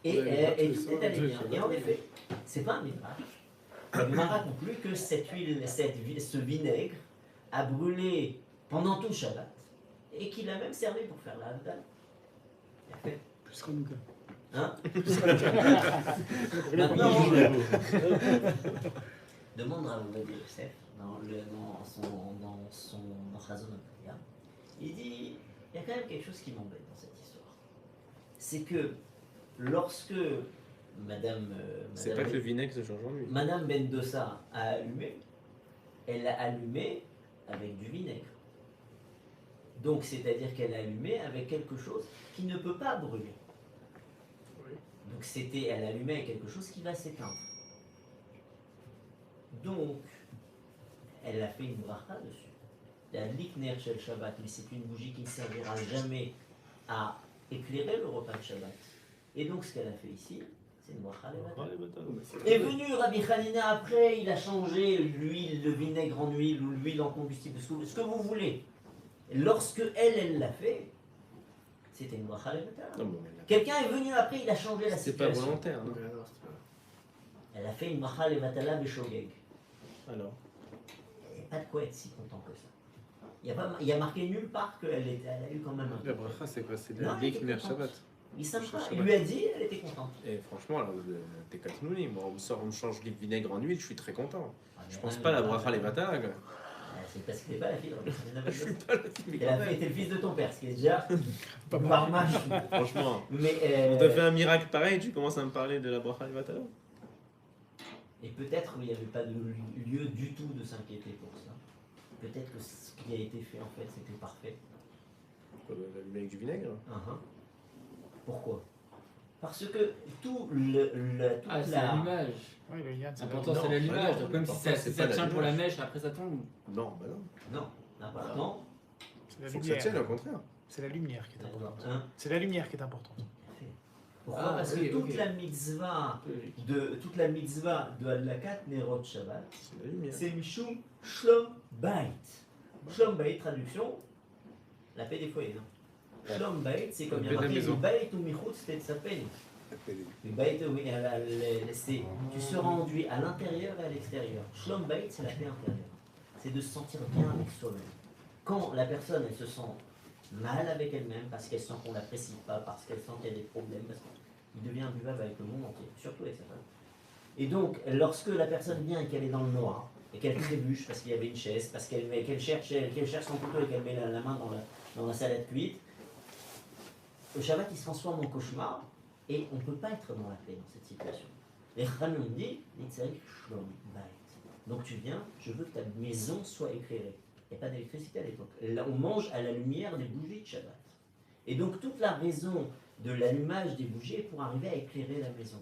Et tout est allé bien. Et en effet, c'est pas un midrash. Le Gemara conclut que cette huile, ce vinaigre a brûlé pendant tout Shabbat et qu'il a même servi pour faire la Havdalah. Il a fait. Plus Hanouka. Hein? Maintenant, demande à Rabbi Yosef dans son Chazon Ovadia, il dit il y a quand même quelque chose qui m'embête dans cette histoire. C'est que lorsque C'est pas que le vinaigre se change en huile. Madame Ben Dossa a allumé, elle l'a allumé avec du vinaigre. Donc c'est-à-dire qu'elle a allumé avec quelque chose qui ne peut pas brûler. Donc elle allumait quelque chose qui va s'éteindre. Donc, elle a fait une bracha dessus. La Likner Shel Shabbat, mais c'est une bougie qui ne servira jamais à éclairer le repas de Shabbat. Et donc ce qu'elle a fait ici, c'est une bracha levatala. Est venu Rabbi Hanina après, il a changé l'huile, le vinaigre en huile ou l'huile en combustible, ce que vous voulez. Et lorsque elle l'a fait, c'était une bracha levatala. Quelqu'un est venu après, il a changé la C'est pas situation. volontaire, non? Elle a fait une bracha levatala beshogeg. Alors. Il n'y a pas de quoi être si content que ça. Il y a marqué nulle part qu'elle a eu quand même un. La bracha, c'est quoi? C'est Non, la elle était Likner contente. Shabbat. Il lui a dit, elle était contente. Et franchement, là, t'es katnouni. Moi, on me change du vinaigre en huile, je suis très content. Ah, Je pense pas à la bracha les batailles. C'est parce que t'es pas la fille de Rabbi Hanina. Je suis pas la fille. Elle a fait, t'es le fils de ton père, ce qui est déjà pas mal. Franchement, Mais on t'a fait un miracle pareil, tu commences à me parler de la bracha les batailles. et peut-être il n'y avait pas de lieu du tout de s'inquiéter pour ça. Peut-être que ce qui a été fait en fait c'était parfait. L'huile avec du vinaigre. Pourquoi? Parce que tout toute Ah, c'est la. l'allumage. Oui, le Yann, c'est L'important, Non, c'est l'allumage. non, Donc, même si l'important, ça, c'est si pas ça tient pour la l'allumage. mèche, après ça tombe. Non, bah non. Non, l'important. c'est la Faut que ça tienne, lumière. au contraire. C'est la lumière qui est importante. Hein, C'est la lumière qui est importante. pourquoi? Ah, Parce oui, que toute ok. la mitzvah de Adlakat Nerot Shabbat, C'est la lumière. c'est Mishum Shlom Bait. Shlom Bait, traduction, la paix des foyers, non? Shlom Bait, c'est comme La il y a paix de la marqué maison. Bait ou Michut, c'était de sa peine. Le Bait, oui, tu seras enduit à l'intérieur et à l'extérieur. Shlom Bait, c'est la paix intérieure. C'est de se sentir bien avec soi-même. Quand la personne, elle se sent mal avec elle-même, parce qu'elle sent qu'on ne l'apprécie pas, parce qu'elle sent qu'il y a des problèmes, parce qu'il devient invivable avec le monde entier, surtout avec sa femme. Et donc, lorsque la personne vient et qu'elle est dans le noir, et qu'elle trébuche parce qu'il y avait une chaise, parce qu'elle cherche son couteau et qu'elle met la main dans la salade cuite, le Shabbat il se transforme en cauchemar, et on ne peut pas être dans la paix dans cette situation. Les Chachamim ont dit, Nitzarich Shlom Bait. Donc tu viens, je veux que ta maison soit éclairée. Il n'y a pas d'électricité à l'époque. Là, on mange à la lumière des bougies de Shabbat. Et donc toute la raison de l'allumage des bougies est pour arriver à éclairer la maison.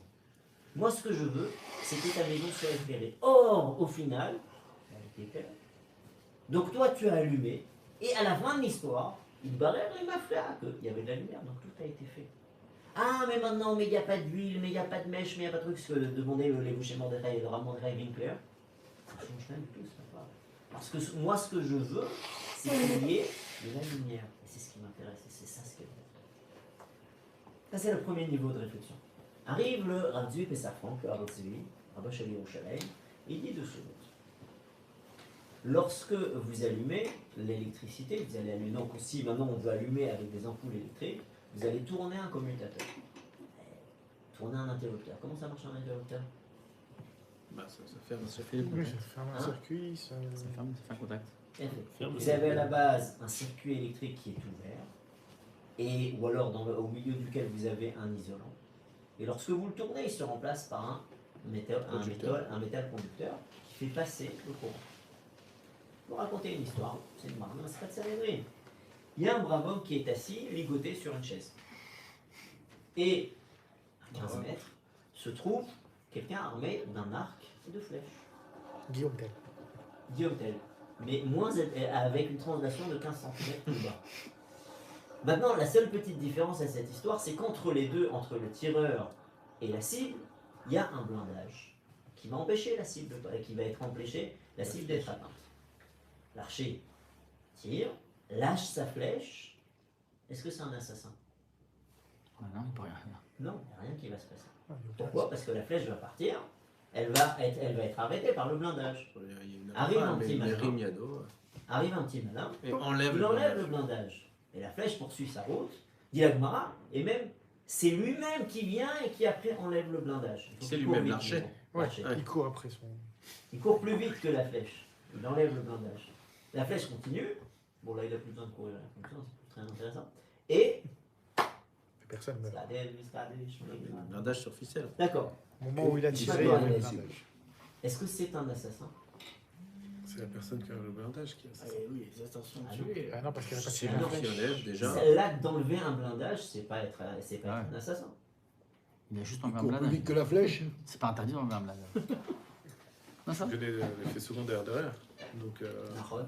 Moi, ce que je veux, c'est que ta maison soit éclairée. Or, au final, elle a été éclairée. Donc toi, tu as allumé, et à la fin de l'histoire, il barère et m'a fait qu'il y avait de la lumière, donc tout a été fait. Ah, mais maintenant, mais il n'y a pas d'huile, mais il n'y a pas de mèche, mais il n'y a pas de truc, ce que demandait le boucher Mordechai et le Rav Mordechai Winkler. Ça ne change rien du tout, c'est pas grave. Parce que moi, ce que je veux, c'est qu'il y ait de la lumière. Et c'est ce qui m'intéresse, et c'est ça ce qui est important. Ça, c'est le premier niveau de réflexion. Arrive le Rav Tzvi Pessah-Franck, le Rav Tzvi, Rabba Shali Yerushalayim, il dit deux choses. Lorsque vous allumez l'électricité, vous allez allumer, donc si maintenant on veut allumer avec des ampoules électriques, Vous allez tourner un commutateur. Tourner un interrupteur. Comment ça marche un interrupteur? Bah, ça ferme. Ça fait Oui, ça ferme un Hein circuit. Ça... Ça ferme, ça fait un contact. Vous avez à la base un circuit électrique qui est ouvert, ou alors au milieu duquel vous avez un isolant. Et lorsque vous le tournez, il se remplace par un métal conducteur qui fait passer le courant. Pour raconter une histoire, c'est une marne, c'est pas de sérieux. Il y a un brave homme qui est assis, ligoté sur une chaise. Et à 15 mètres se trouve quelqu'un armé d'un arc et de flèches. Guillaume Tell. Guillaume Tell, mais avec une translation de 15 cm plus bas. Maintenant, la seule petite différence à cette histoire, c'est qu'entre les deux, entre le tireur et la cible, il y a un blindage qui va empêcher la cible, qui va être empêché la cible d'être atteinte. L'archer tire, lâche sa flèche. Est-ce que c'est un assassin? Ah non, il peut rien faire. Non, il n'y a rien qui va se passer. Ah, Pourquoi? Parce que la flèche va partir, elle va être arrêtée par le blindage. Il y a une Arrive un femme, petit mais malin. Rimiado. Arrive un petit malin, Et enlève il enlève le blindage. Et la flèche poursuit sa route, dit la Gemara, et même c'est lui-même qui vient et qui après enlève le blindage. C'est Il lui-même court l'archer. vite, Ouais, l'archer. il court après son. Il court plus vite que la flèche. Il enlève le blindage. La flèche continue. Bon, là, il n'a plus besoin de courir. C'est très intéressant. Et. Personne meurt. Blindage sur ficelle. D'accord. Au moment où il a tiré, il y D'accord, avait le allez-y. blindage. Est-ce que c'est un assassin? C'est la personne qui a le blindage qui a ça. Oui, les intentions Ah de non. tuer. Ah non, parce qu'elle a pas C'est tiré lui la qui flèche. enlève déjà. L'acte d'enlever un blindage, c'est pas être un assassin. Il a juste Il enlevé un court plus blindage. vite que la flèche. C'est pas interdit d'enlever un blindage. Non, ça Je connais l'effet secondaire derrière. Donc,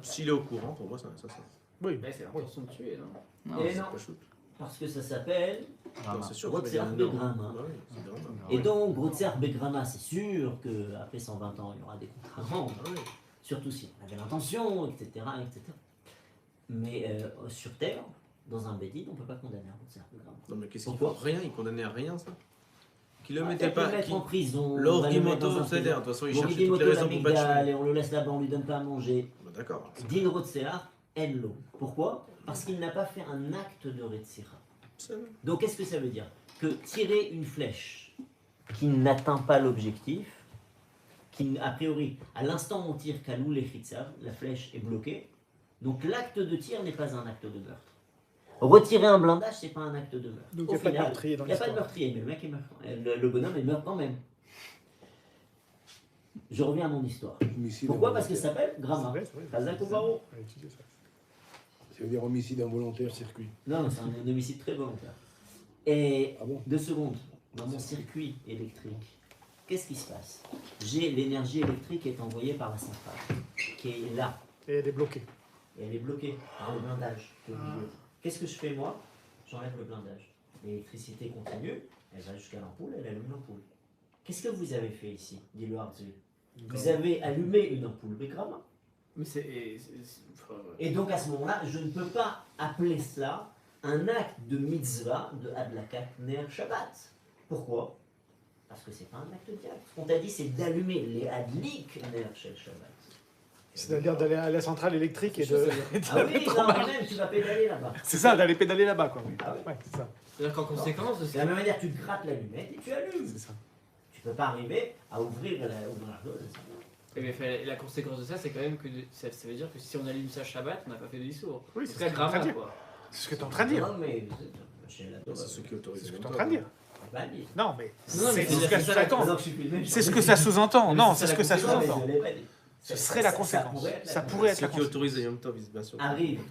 S'il est au courant, pour moi, c'est un assassin. Oui, Ouais, c'est l'intention de tuer, non? Non, Et c'est non, Pas shoot. parce que ça s'appelle. pas Non, mal. c'est sûr. Rotzer mais il y a un Begrama. nom. Bah oui, c'est Begrama. Et donc, Grotzer Begrama, c'est sûr qu'après 120 ans, il y aura des contrats à rendre. Ah oui. Surtout si on avait l'intention, etc., etc. Mais sur Terre, dans un bédine, on ne peut pas condamner un Grotzer Begrama. Non, mais qu'est-ce qu'il Pourquoi faut? Rien, il condamnait à rien, ça. Qui le On mettait va pas. le mettre en prison. L'or on va le mettre dans Rimoto, un c'est prison. l'air. De toute façon, il Bon, cherchait toutes les Rimoto, raisons pour pas l'amygdale, tuer. et on le laisse là-bas, on lui donne pas à manger. Bah, d'accord. Din Rotsea, Enlo. Pourquoi? Parce qu'il n'a pas fait un acte de Retsira. C'est vrai. Donc qu'est-ce que ça veut dire? Que tirer une flèche qui n'atteint pas l'objectif, qui a priori, à l'instant où on tire Kalou les Khitsav, la flèche est bloquée. Donc l'acte de tir n'est pas un acte de meurtre. Retirer un blindage, c'est pas un acte de meurtre. Donc Au il n'y a pas de final, meurtrier dans il n'y a pas de l'histoire. meurtrier, mais le mec est meurt. Le bonhomme il meurt quand même. Je reviens à mon histoire. Homicide Pourquoi? Parce que involontaire. ça s'appelle C'est Grama. vrai, c'est vrai. Kazakobaro. On a étudié ça. Ça veut dire homicide involontaire circuit. Non, c'est un homicide très volontaire. Et Ah bon? 2 secondes, dans mon circuit électrique, qu'est-ce qui se passe? J'ai l'énergie électrique qui est envoyée par la centrale, qui est là, Et elle est bloquée. et elle est bloquée par le blindage qui est au milieu. Qu'est-ce que je fais moi? J'enlève le blindage. L'électricité continue, elle va jusqu'à l'ampoule, elle allume l'ampoule. Qu'est-ce que vous avez fait ici? Dit le Harzu. Vous avez allumé une ampoule Begrama. Mais c'est. Et donc à ce moment-là, je ne peux pas appeler cela un acte de mitzvah de Adlakat Ner Shabbat. Pourquoi? Parce que c'est pas un acte direct. Ce qu'on t'a dit, c'est d'allumer les Adlik Ner Shel Shabbat. C'est-à-dire d'aller à la centrale électrique et de. Ah oui, non, quand même, tu vas pédaler là-bas. C'est ça, d'aller pédaler là-bas, quoi. Oui. Ah oui. Ouais, c'est ça. C'est-à-dire qu'en conséquence de De la même manière, tu grattes l'allumette et tu allumes. C'est ça. Tu peux pas arriver à ouvrir la dose. la conséquence de ça, c'est quand même que ça veut dire que si on allume ça Shabbat, on n'a pas fait de discours. Oui, c'est c'est ce que tu es en train de grave, dire. quoi. C'est ce que tu es en train de dire. Non, mais chez la C'est dose, ceux qui autorisent. C'est ce que tu es en train de dire. pas dire. Non, mais Non, mais c'est c'est ce que ça, ça sous-entend. Donc, je suis filmé, C'est ce que ça sous-entend. Non, c'est ce que ça Non, mais sous-entend. je l'ai pas dit. Ce serait la conséquence. Ça pourrait être Ceux la qui conséquence. autorisent les Yom Tov, ils se basent sur. Arrive.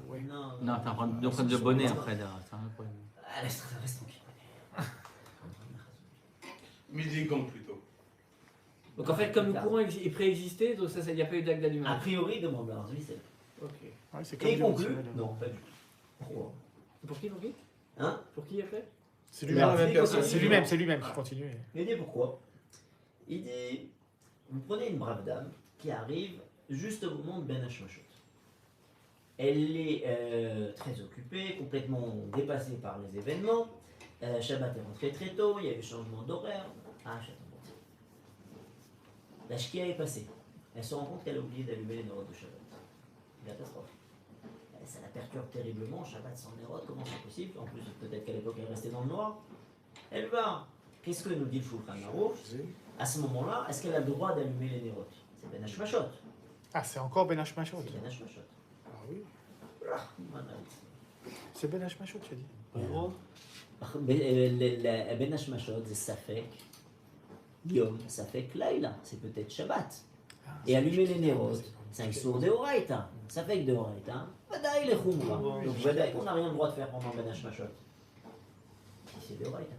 Ouais. Non, Non, t'as un problème de bonnet après, derrière. C'est un problème. Ah, reste tranquille. Mais des gants plutôt. Donc en fait, comme le courant est préexisté, donc ça, il n'y a pas eu d'acte A d'allumage. priori, demande leur avis, c'est. Ok. Ouais, c'est comme Et il du conclut. rationnel. Non, pas du tout. Pourquoi? Pour qui Hein? Pour qui après C'est lui-même. La même personne. C'est lui-même, c'est lui-même qui continue. Il dit pourquoi? Il dit, vous prenez une brave dame qui arrive juste au moment de Ben Hashmashot. Elle est très occupée, complètement dépassée par les événements. Shabbat est rentré très tôt, il y a eu changement d'horaire. Ah, j'attends. La Shkia est passée. Elle se rend compte qu'elle a oublié d'allumer les neurones de Shabbat. Catastrophe. ça la perturbe terriblement. Shabbat sans Nérot, comment c'est possible? En plus, peut-être qu'à l'époque, elle restait dans le noir. Elle va. Qu'est-ce que nous dit le Shulchan Aruch? À ce moment-là, est-ce qu'elle a le droit d'allumer les Nérot? C'est Ben Hashmashot. Ah, c'est encore Ben Hashmashot. C'est Ben Hashmashot. Ah oui. Voilà. C'est Ben Hashmashot, tu as dit. Ben Hashmashot, c'est Safek Yom, Safek Laila, c'est peut-être Shabbat. Et allumer les Nérot, c'est un sourd de Horaïta. Safek de Horaïta, Vadaï les Khumra. Donc Vadaï qu'on n'a rien le droit de faire pendant Ben Hashmashot. Si c'est de Horaïta.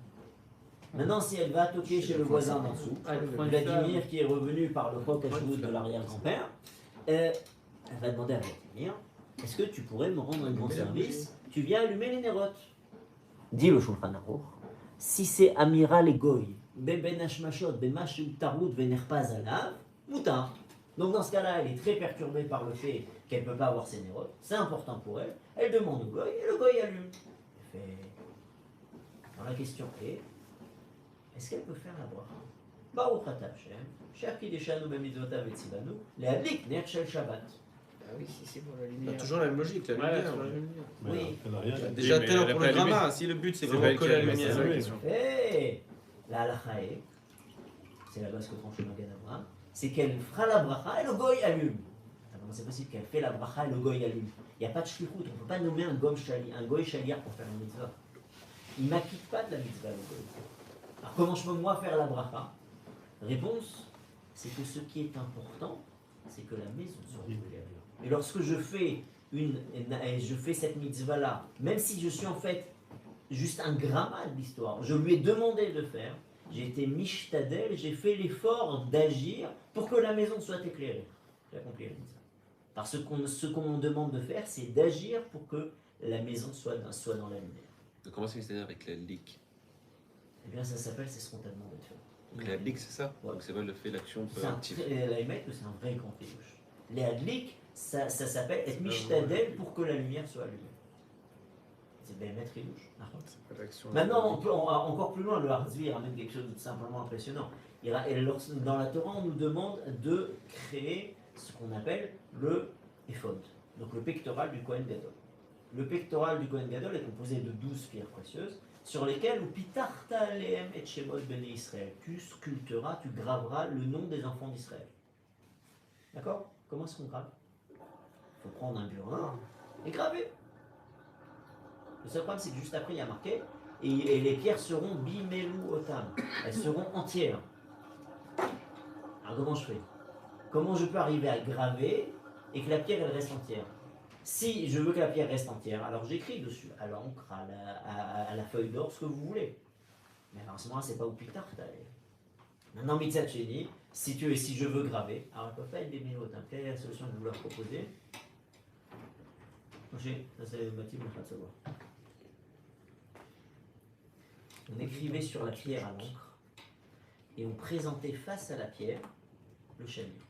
Maintenant, si elle va toquer chez le voisin d'en dessous, Vladimir qui est revenu par le Chok Hashvout de l'arrière-grand-père, elle va demander à Vladimir, est-ce que tu pourrais me rendre un grand service? Tu viens allumer les Nérot. Dit le Shulchan Aruch, si c'est Amiral et Goy, Ben Hashmashot, Ben Mashu Tarut, Venerpaz Alav, Moutar. Donc dans ce cas-là, elle est très perturbée par le fait qu'elle ne peut pas avoir ses Nérot. C'est important pour elle. Elle demande au Goy et le Goy allume. Elle fait... Alors la question est, est-ce qu'elle peut faire la bracha? Baruch Ata Hashem, Cher Kideshanu B'mitzvotav Etzivanu, Le'adlik Ner Shel Shabbat. Ah oui, si c'est pour la Bah, lumière. toujours la même logique, la Ouais, lumière. sur la lumière. Oui. Déjà, mais tel elle a pour pas le allumé. drama, si le but c'est C'est vraiment pas que elle la qui a allumé, lumière. c'est la question. Hey, la halakha est, c'est la base que tranche le Magen Avraham, c'est qu'elle fera la bracha et le goy allume. Comment c'est possible qu'elle fait la bracha et le goy allume? Il n'y a pas de shlichut, on ne peut pas nommer un goy shaliar pour faire une mitzvah. Il ne m'acquitte pas de la mitzvah, le goy. Alors comment je peux moi faire la bracha? Réponse, c'est que ce qui est important, c'est que la maison soit régulière. Et lorsque je fais cette mitzvah-là, même si je suis en fait juste un grammat de l'histoire, je lui ai demandé de faire, j'ai été mishtadel, j'ai fait l'effort d'agir pour que la maison soit éclairée. J'ai accompli la mitzvah. Parce que ce qu'on me demande de faire, c'est d'agir pour que la maison soit dans la lumière. Donc comment c'est avec la lique? Eh bien, ça s'appelle, c'est spontanément d'être fait. Donc la lique, c'est ça? Ouais. Donc c'est pas le fait, l'action C'est un active. la émet que c'est un vrai grand pédouche. Les adlik, ça s'appelle être mishtadel pour que la lumière soit allumée. C'est bien mettre douche. C'est pas l'action. Maintenant, on va encore plus loin, le Harzvi ramène quelque chose de simplement impressionnant. Dans la Torah, on nous demande de créer ce qu'on appelle le ephod, donc le pectoral du Kohen Gadol. Le pectoral du Kohen Gadol est composé de 12 pierres précieuses, sur lesquelles ou pitarta alehem et shemot bnei Israël. Tu sculpteras, tu graveras le nom des enfants d'Israël. D'accord? Comment est-ce qu'on grave? Il faut prendre un burin et graver. Le seul problème, c'est que juste après, il y a marqué et les pierres seront bimelu otam. Elles seront entières. Alors comment je fais? Comment je peux arriver à graver et que la pierre elle reste entière? Si je veux que la pierre reste entière, alors j'écris dessus, à l'encre, à la feuille d'or, ce que vous voulez. Mais alors à ce moment-là, c'est pas au plus tard que t'allais. Maintenant, Mitzatcheni, si je veux graver, alors ils ne peuvent pas être des minutes. Quelle est la solution que vous leur proposez? Ça c'est Mathilde de savoir. On écrivait sur la pierre à l'encre et on présentait face à la pierre le shamir.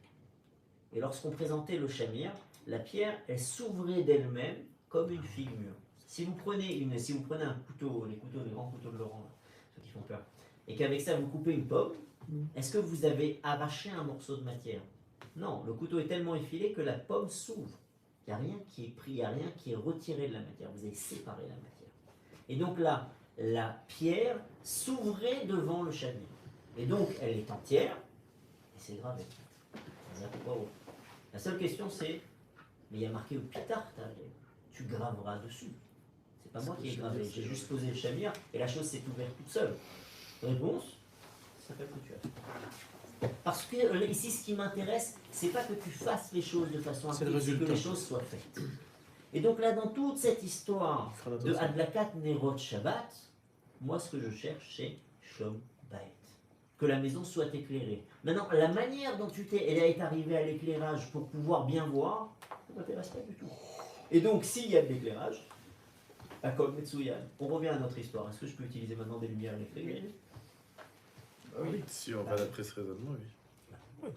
Et lorsqu'on présentait le shamir, la pierre, elle s'ouvrait d'elle-même comme une figure. Si vous prenez un couteau, les grands couteaux de Laurent, ceux qui font peur, et qu'avec ça vous coupez une pomme, est-ce que vous avez arraché un morceau de matière? Non, le couteau est tellement effilé que la pomme s'ouvre. Il n'y a rien qui est pris, il n'y a rien qui est retiré de la matière. Vous avez séparé la matière. Et donc là, la pierre s'ouvrait devant le shamir. Et donc, elle est entière, et c'est gravé. La seule question c'est, mais il y a marqué au pitar, tu graveras dessus. C'est pas moi qui ai gravé, j'ai juste posé le shamir, et la chose s'est ouverte toute seule. Réponse, ça fait que tu as fait. Parce que ici, ce qui m'intéresse, c'est pas que tu fasses les choses de façon active, c'est que les choses soient faites. Et donc là, dans toute cette histoire de Adlakat Nerot Shabbat, moi, ce que je cherche, c'est Shalom Bayit. Que la maison soit éclairée. Maintenant, la manière dont elle est arrivée à l'éclairage pour pouvoir bien voir, ça ne m'intéresse pas du tout. Et donc, s'il y a de l'éclairage, à Kol Metsuyan, on revient à notre histoire. Est-ce que je peux utiliser maintenant des lumières électriques? Oui, si on va d'après ce raisonnement, oui.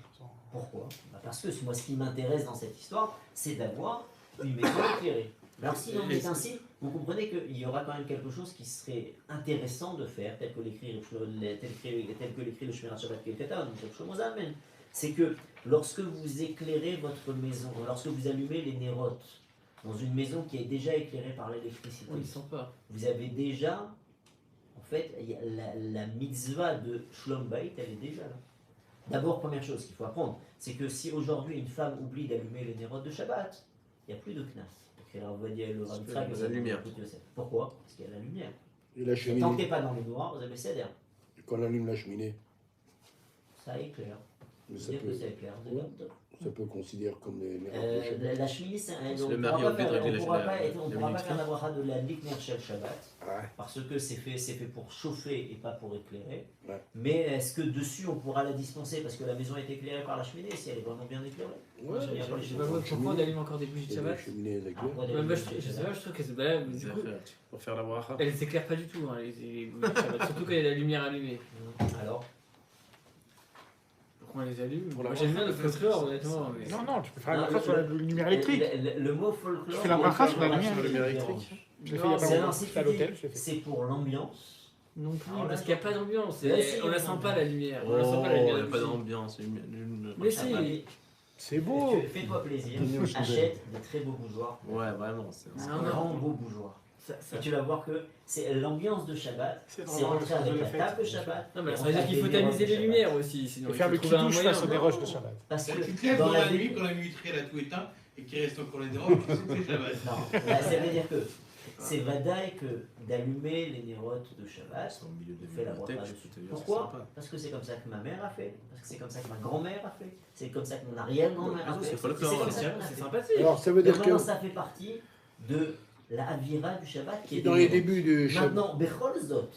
Pourquoi? Parce que moi, ce qui m'intéresse dans cette histoire, c'est d'avoir une maison éclairée. Alors, s'il en est ainsi, vous comprenez qu'il y aura quand même quelque chose qui serait intéressant de faire, tel que l'écrit le Shmirat Shabbat Kelkatan, c'est que lorsque vous éclairez votre maison, lorsque vous allumez les nérotes, dans une maison qui est déjà éclairée par l'électricité, On ne sent pas. vous avez déjà, en fait, il y a la mitzvah de Shlom Bayit, elle est déjà là. D'abord, première chose qu'il faut apprendre, c'est que si aujourd'hui une femme oublie d'allumer les nérotes de Shabbat, il n'y a plus de knas. On va dire le Rav Yitzhak, la lumière. Pourquoi? Parce qu'il y a la lumière. Et la Et tant que cheminée, t'es pas dans le noir, vous avez céder. quand on allume la cheminée, Ça éclaire. mais Vous dire que ça éclaire. Vous êtes content. ça peut considérer comme des nérotes de Shabbat. La cheminée, c'est le mari est obligé de régler on pourra la pas luminosité. faire la bracha de la Lik Ner Shel Shabbat, Ouais. parce que c'est fait pour chauffer et pas pour éclairer. Ouais. Mais est-ce que dessus on pourra la dispenser parce que la maison est éclairée par la cheminée, si elle est vraiment bien éclairée? Ouais, Moi, j'aime bien ça, pas les Je sais cheminées. pas pourquoi on allume encore des bougies de C'est des Shabbat. cheminées avec Ah, pourquoi des Ouais, moi, bougies de je sais Shabbat pas, je trouve que c'est balade. Du coup, Pour faire la bracha. elles s'éclairent pas du tout, hein, les bougies de Shabbat. Surtout quand il y a la lumière allumée. Alors, Pourquoi on les allume? Pour la Moi, j'aime bien le bracha, folklore, honnêtement. Mais... Non, non, tu peux faire la Non, bracha sur la lumière électrique. le mot folklore. Tu fais la bracha sur la lumière lumière électrique. Je l'ai fait il y a pas C'est longtemps. alors, si J'étais à tu dis, l'hôtel, je l'ai fait. c'est pour l'ambiance. Non plus, Alors là, parce qu'il n'y a pas d'ambiance. Mais si, On la il y a sent une pas la lumière. On la Oh, sent pas la il lumière. n'y a pas de d'ambiance. Mais si. C'est beau. Fais-toi plaisir. Mignon, je Achète des très beaux bougeoirs. Ouais, vraiment. C'est Un grand beau bougeoir. Ça- Et tu vas voir que c'est l'ambiance de Shabbat. C'est C'est vraiment le rentrer sens de avec la la fête. table de Shabbat. Non, mais et ça veut dire qu'il faut rentrer avec tamiser des les nérotes de lumières Shabbat. aussi. Sinon, Et il faire faut le trouver un kiddush moyen. face aux déroches de Shabbat. Parce que Tu te lèves dans dans la la vie. nuit quand la minuterie elle a tout éteint et qu'il reste encore les déroges, tu sais que c'est Shabbat. Non, là, ça veut dire que c'est vadaï que d'allumer les nérotes de Shabbat. au milieu des On fait la bibliothèques, bracha je dessus. peux te dire, c'est Pourquoi? sympa. Parce que c'est comme ça que ma mère a fait, parce que c'est comme ça que ma grand-mère a fait, c'est comme ça que mon arrière-grand-mère a Ah, fait. c'est folklore, C'est comme hein. ça qu'on a C'est fait. sympathique. Alors, ça veut Donc dire que maintenant, ça fait partie de la avira du Shabbat qui est dans les délivrée. débuts de Shabbat, Maintenant, Bechol Zot,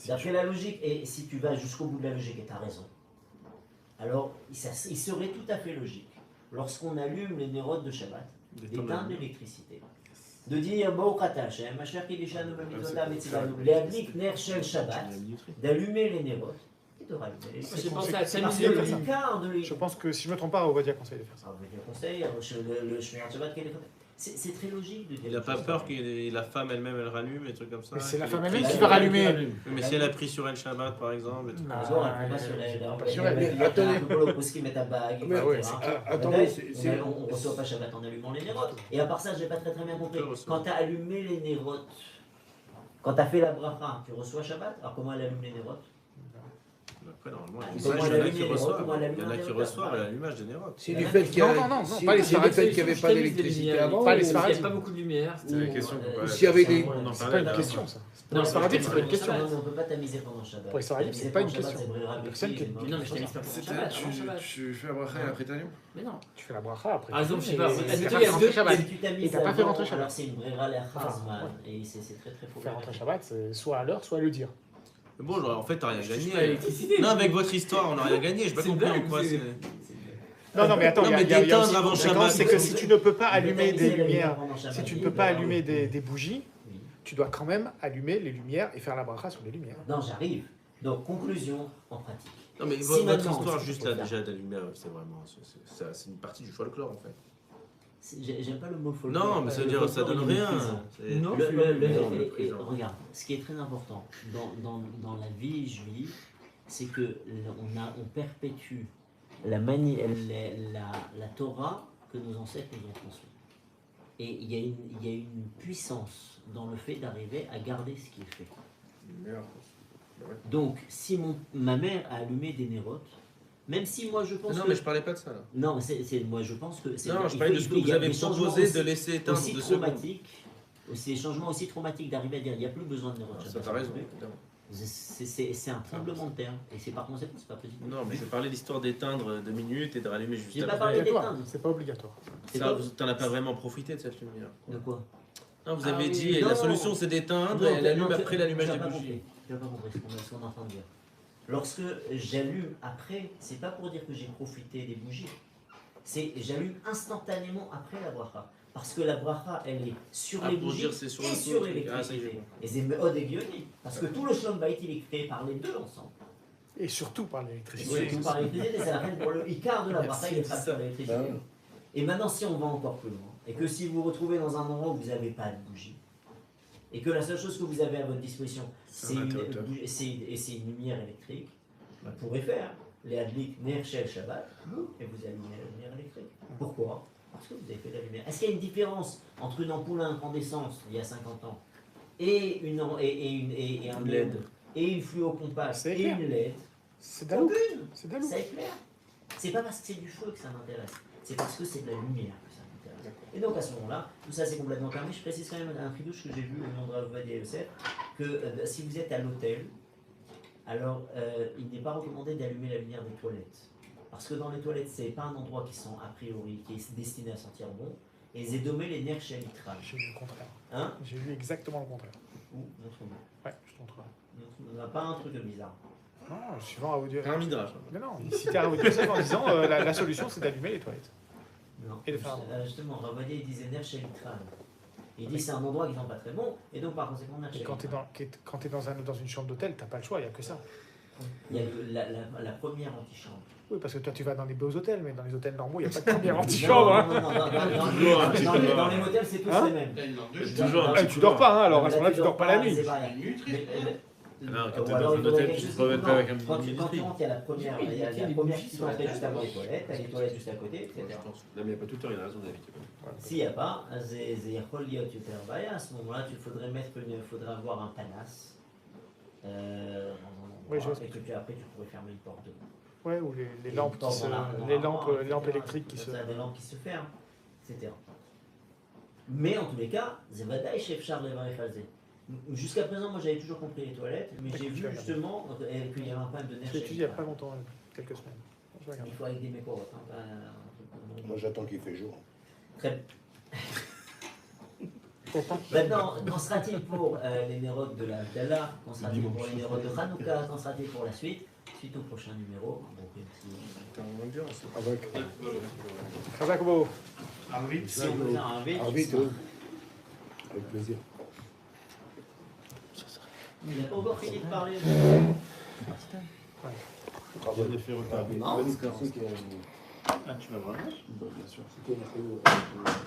d'après la logique, et si tu vas jusqu'au bout de la logique, et tu as raison, alors il serait tout à fait logique, lorsqu'on allume les nérotes de Shabbat, d'éteindre l'électricité. De dire, Shabbat, d'allumer les nérotes et de rallumer les J'ai nérotes. pensé à C'est tamiser marqué le comme ça. Quart de Je pense que si je me trompe pas, on va dire conseil de faire ça. Ah, je conseille, le Shmirat Shabbat, c'est très logique de dire. Il n'a pas peur que la femme elle-même elle rallume et trucs comme ça. Mais c'est la qu'elle femme est elle-même prise qui sur- va rallumer. Mais si elle a pris sur elle Shabbat par exemple. Et trucs Non. comme ça. D'abord, elle ne peut pas sur Pas la. sur elle. Mais attendez. Pour le pouce qui met ta bague, Mais etc. ouais, attendez, On ne reçoit pas Shabbat en allumant les nérotes. Et à part ça, je n'ai pas très bien compris. Je reçois. Quand tu as allumé les nérotes, quand tu as fait la bracha, tu reçois Shabbat. Alors comment elle allume les nérotes? Après normalement Ah, il y comment en elle a allume qui les nérotes, reçoivent. comment elle allume Il y en a les qui nérotes. reçoivent l'allumage des nérotes. c'est du fait qu'il y a, Non, si- pas les c'est du Sfarades. fait qu'il n'y avait pas d'électricité avant. Pas les ou- Sfarades. Il n'y a pas beaucoup de lumière. C'est la question qu'on Ou parlait. s'il y avait des- On en C'est parlait pas une là. question ça. Pour Non, les Sfaradites, c'est pas une Non, question. on ne peut pas tamiser pendant Shabbat. Pour les Sfaradites, c'est pas une question. Personne qui- Mais non, mais je t'ai mis pas pendant C'était Shabbat. Avant Shabbat. tu fais la bracha et après t'allumes. Mais non. Tu fais la bracha après. Par exemple, je sais pas, Et admettons, t'as il y pas a fait rentrer deux- Shabbat. Si tu t'amuses Et t'as pas fait avant, rentrer Shabbat. alors c'est une brera l'air Enfin, Hazman, et c'est très très faux. Faire rentrer Shabbat, c'est soit à l'heure, soit à le dire. Mais bon, genre, en fait, t'as rien Je touche gagné. pas à l'électricité. Non, avec votre histoire, on n'a rien gagné. J'ai pas C'est compris une en quoi blague, c'est. Non, non, mais attends, Non, il y a- mais il y a d'éteindre aussi avant une Shabbat, conséquence, c'est que si tu ne peux pas allumer des lumières, si si tu ne peux pas allumer des bougies, tu dois quand même allumer les lumières et faire la bracha sur les lumières. Non, j'arrive. Donc, conclusion en pratique. Non, mais Si votre maintenant, histoire, c'est juste pour là, faire. déjà d'allumer, c'est vraiment. C'est une partie du folklore en fait. J'aime pas le mot folklore. Non, mais ça veut dire ça donne rien. C'est- Non, Non, le Et prison. regarde, ce qui est très important dans la vie juive, c'est que on perpétue la Torah que nos ancêtres nous ont transmise. Et il y a une puissance dans le fait d'arriver à garder ce qui est fait. Merde. Donc, si ma mère a allumé des nérotes, même si moi je pense Non, que... mais je parlais pas de ça là. Non, moi je pense que... Non, je parlais de ce que vous avez proposé de laisser éteindre aussi 2 secondes. traumatiques, c'est des changements aussi traumatiques d'arriver à dire il n'y a plus besoin de nérotes. Ça, t'as raison. évidemment. C'est un tremblement de terre, et c'est par conséquent, c'est pas positif. Non, mais je parlais de l'histoire d'éteindre 2 minutes et de rallumer juste J'ai pas après. parlé Obligatoire, d'éteindre. c'est pas obligatoire. C'est Ça, pas- vous t'en as pas vraiment profité de cette lumière. De quoi? Non, vous Ah avez oui, dit non. la solution c'est d'éteindre et elle allume après l'allumage des bougies. Tu n'as pas compris ce qu'on est en train de dire. Lorsque j'allume après, c'est pas pour dire que j'ai profité des bougies. C'est j'allume instantanément après la bracha. Parce que la bracha, elle est sur les pour bougies dire c'est sur et le sur truc. Ah, ça y est, j'ai l'électricité. compris. Et c'est méod et guioni. Parce que tout le shalom bayit, il est créé par les deux ensemble. Et surtout par Et l'électricité. surtout par l'électricité, c'est la peine pour le Icar de la Merci, bracha, il est c'est pas ça. sur l'électricité. Ah ouais. Et maintenant, si on va encore plus loin, et que si vous vous retrouvez dans un endroit où vous n'avez pas de bougie, et que la seule chose que vous avez à votre disposition, c'est un une, interrupteur. c'est une lumière électrique, vous pourrez faire les adlik ner shel Shabbat, et vous allumez la lumière électrique. Pourquoi? parce que vous avez fait de la lumière. Est-ce qu'il y a une différence entre une ampoule à incandescence il y a 50 ans et un LED et une fluocompasse et une LED? C'est d'Alou. Aucune. C'est d'Alou. Ça éclaire. C'est pas parce que c'est du feu que ça m'intéresse, c'est parce que c'est de la lumière que ça m'intéresse. Et donc à ce moment-là, tout ça c'est complètement permis. Je précise quand même un tridouche que j'ai vu au nom de Rav Ovadia Yosef, que si vous êtes à l'hôtel, alors il n'est pas recommandé d'allumer la lumière des toilettes. Parce que dans les toilettes, c'est pas un endroit qui sent a priori, qui est destiné à sentir bon, et zédomé les nerfs chalitrales. J'ai lu le contraire. Hein? J'ai lu exactement le contraire. Où? Montre-moi. Ouais, je te montrerai. On n'a pas un truc bizarre. Non, suivant Rav Un midrash. Mais non, il citait Rav Ovadia Yosef en disant la solution c'est d'allumer les toilettes. Non. Et de faire justement, Rav Ovadia il disait nerfs chalitrales. Il dit c'est un endroit qui sent pas très bon, et donc par conséquent nerfs Et quand tu es dans une chambre d'hôtel, t'as pas le choix, il n'y a que ça. Il y a la première antichambre. Oui, parce que toi tu vas dans des beaux hôtels, mais dans les hôtels normaux, il n'y a pas de première antichambre. Hein. Non, dans les motels, c'est tous les mêmes. Tu dors pas, hein, alors à ce moment-là, tu dors pas la nuit. Non, quand t'es dans un hôtel, tu te promènes pas avec un quand tu rentres, il y a la première qui sont entrées juste avant les toilettes, t'as les toilettes juste à côté, etc. Non, mais il n'y a pas tout le temps, il y a raison, David. S'il n'y a pas, à ce moment-là, il faudrait avoir un panace. Et que après tu pourrais fermer une porte de. Ouais, ou les lampes électriques qui se. Des lampes qui se ferment, etc. Mais en tous les cas, Zevadaï, chef Charles Levaré. Jusqu'à présent, moi j'avais toujours compris les toilettes, mais j'ai vu justement qu'il y avait un problème de nerfs. Je l'ai étudié il n'y a pas longtemps, quelques semaines. Il faut avec des mécorotes. Moi j'attends qu'il fait jour. Très Maintenant, qu'en sera-t-il pour les nérodes de la Dalla? Qu'en sera-t-il pour les nérodes de Hanouka? Qu'en sera-t-il pour la suite? Suite au prochain numéro. Chazak Bo. Arvit, si on peut faire un Arvit. Arvit, avec plaisir. Il n'a pas encore fini de parler. Tu vas voir? Bien sûr.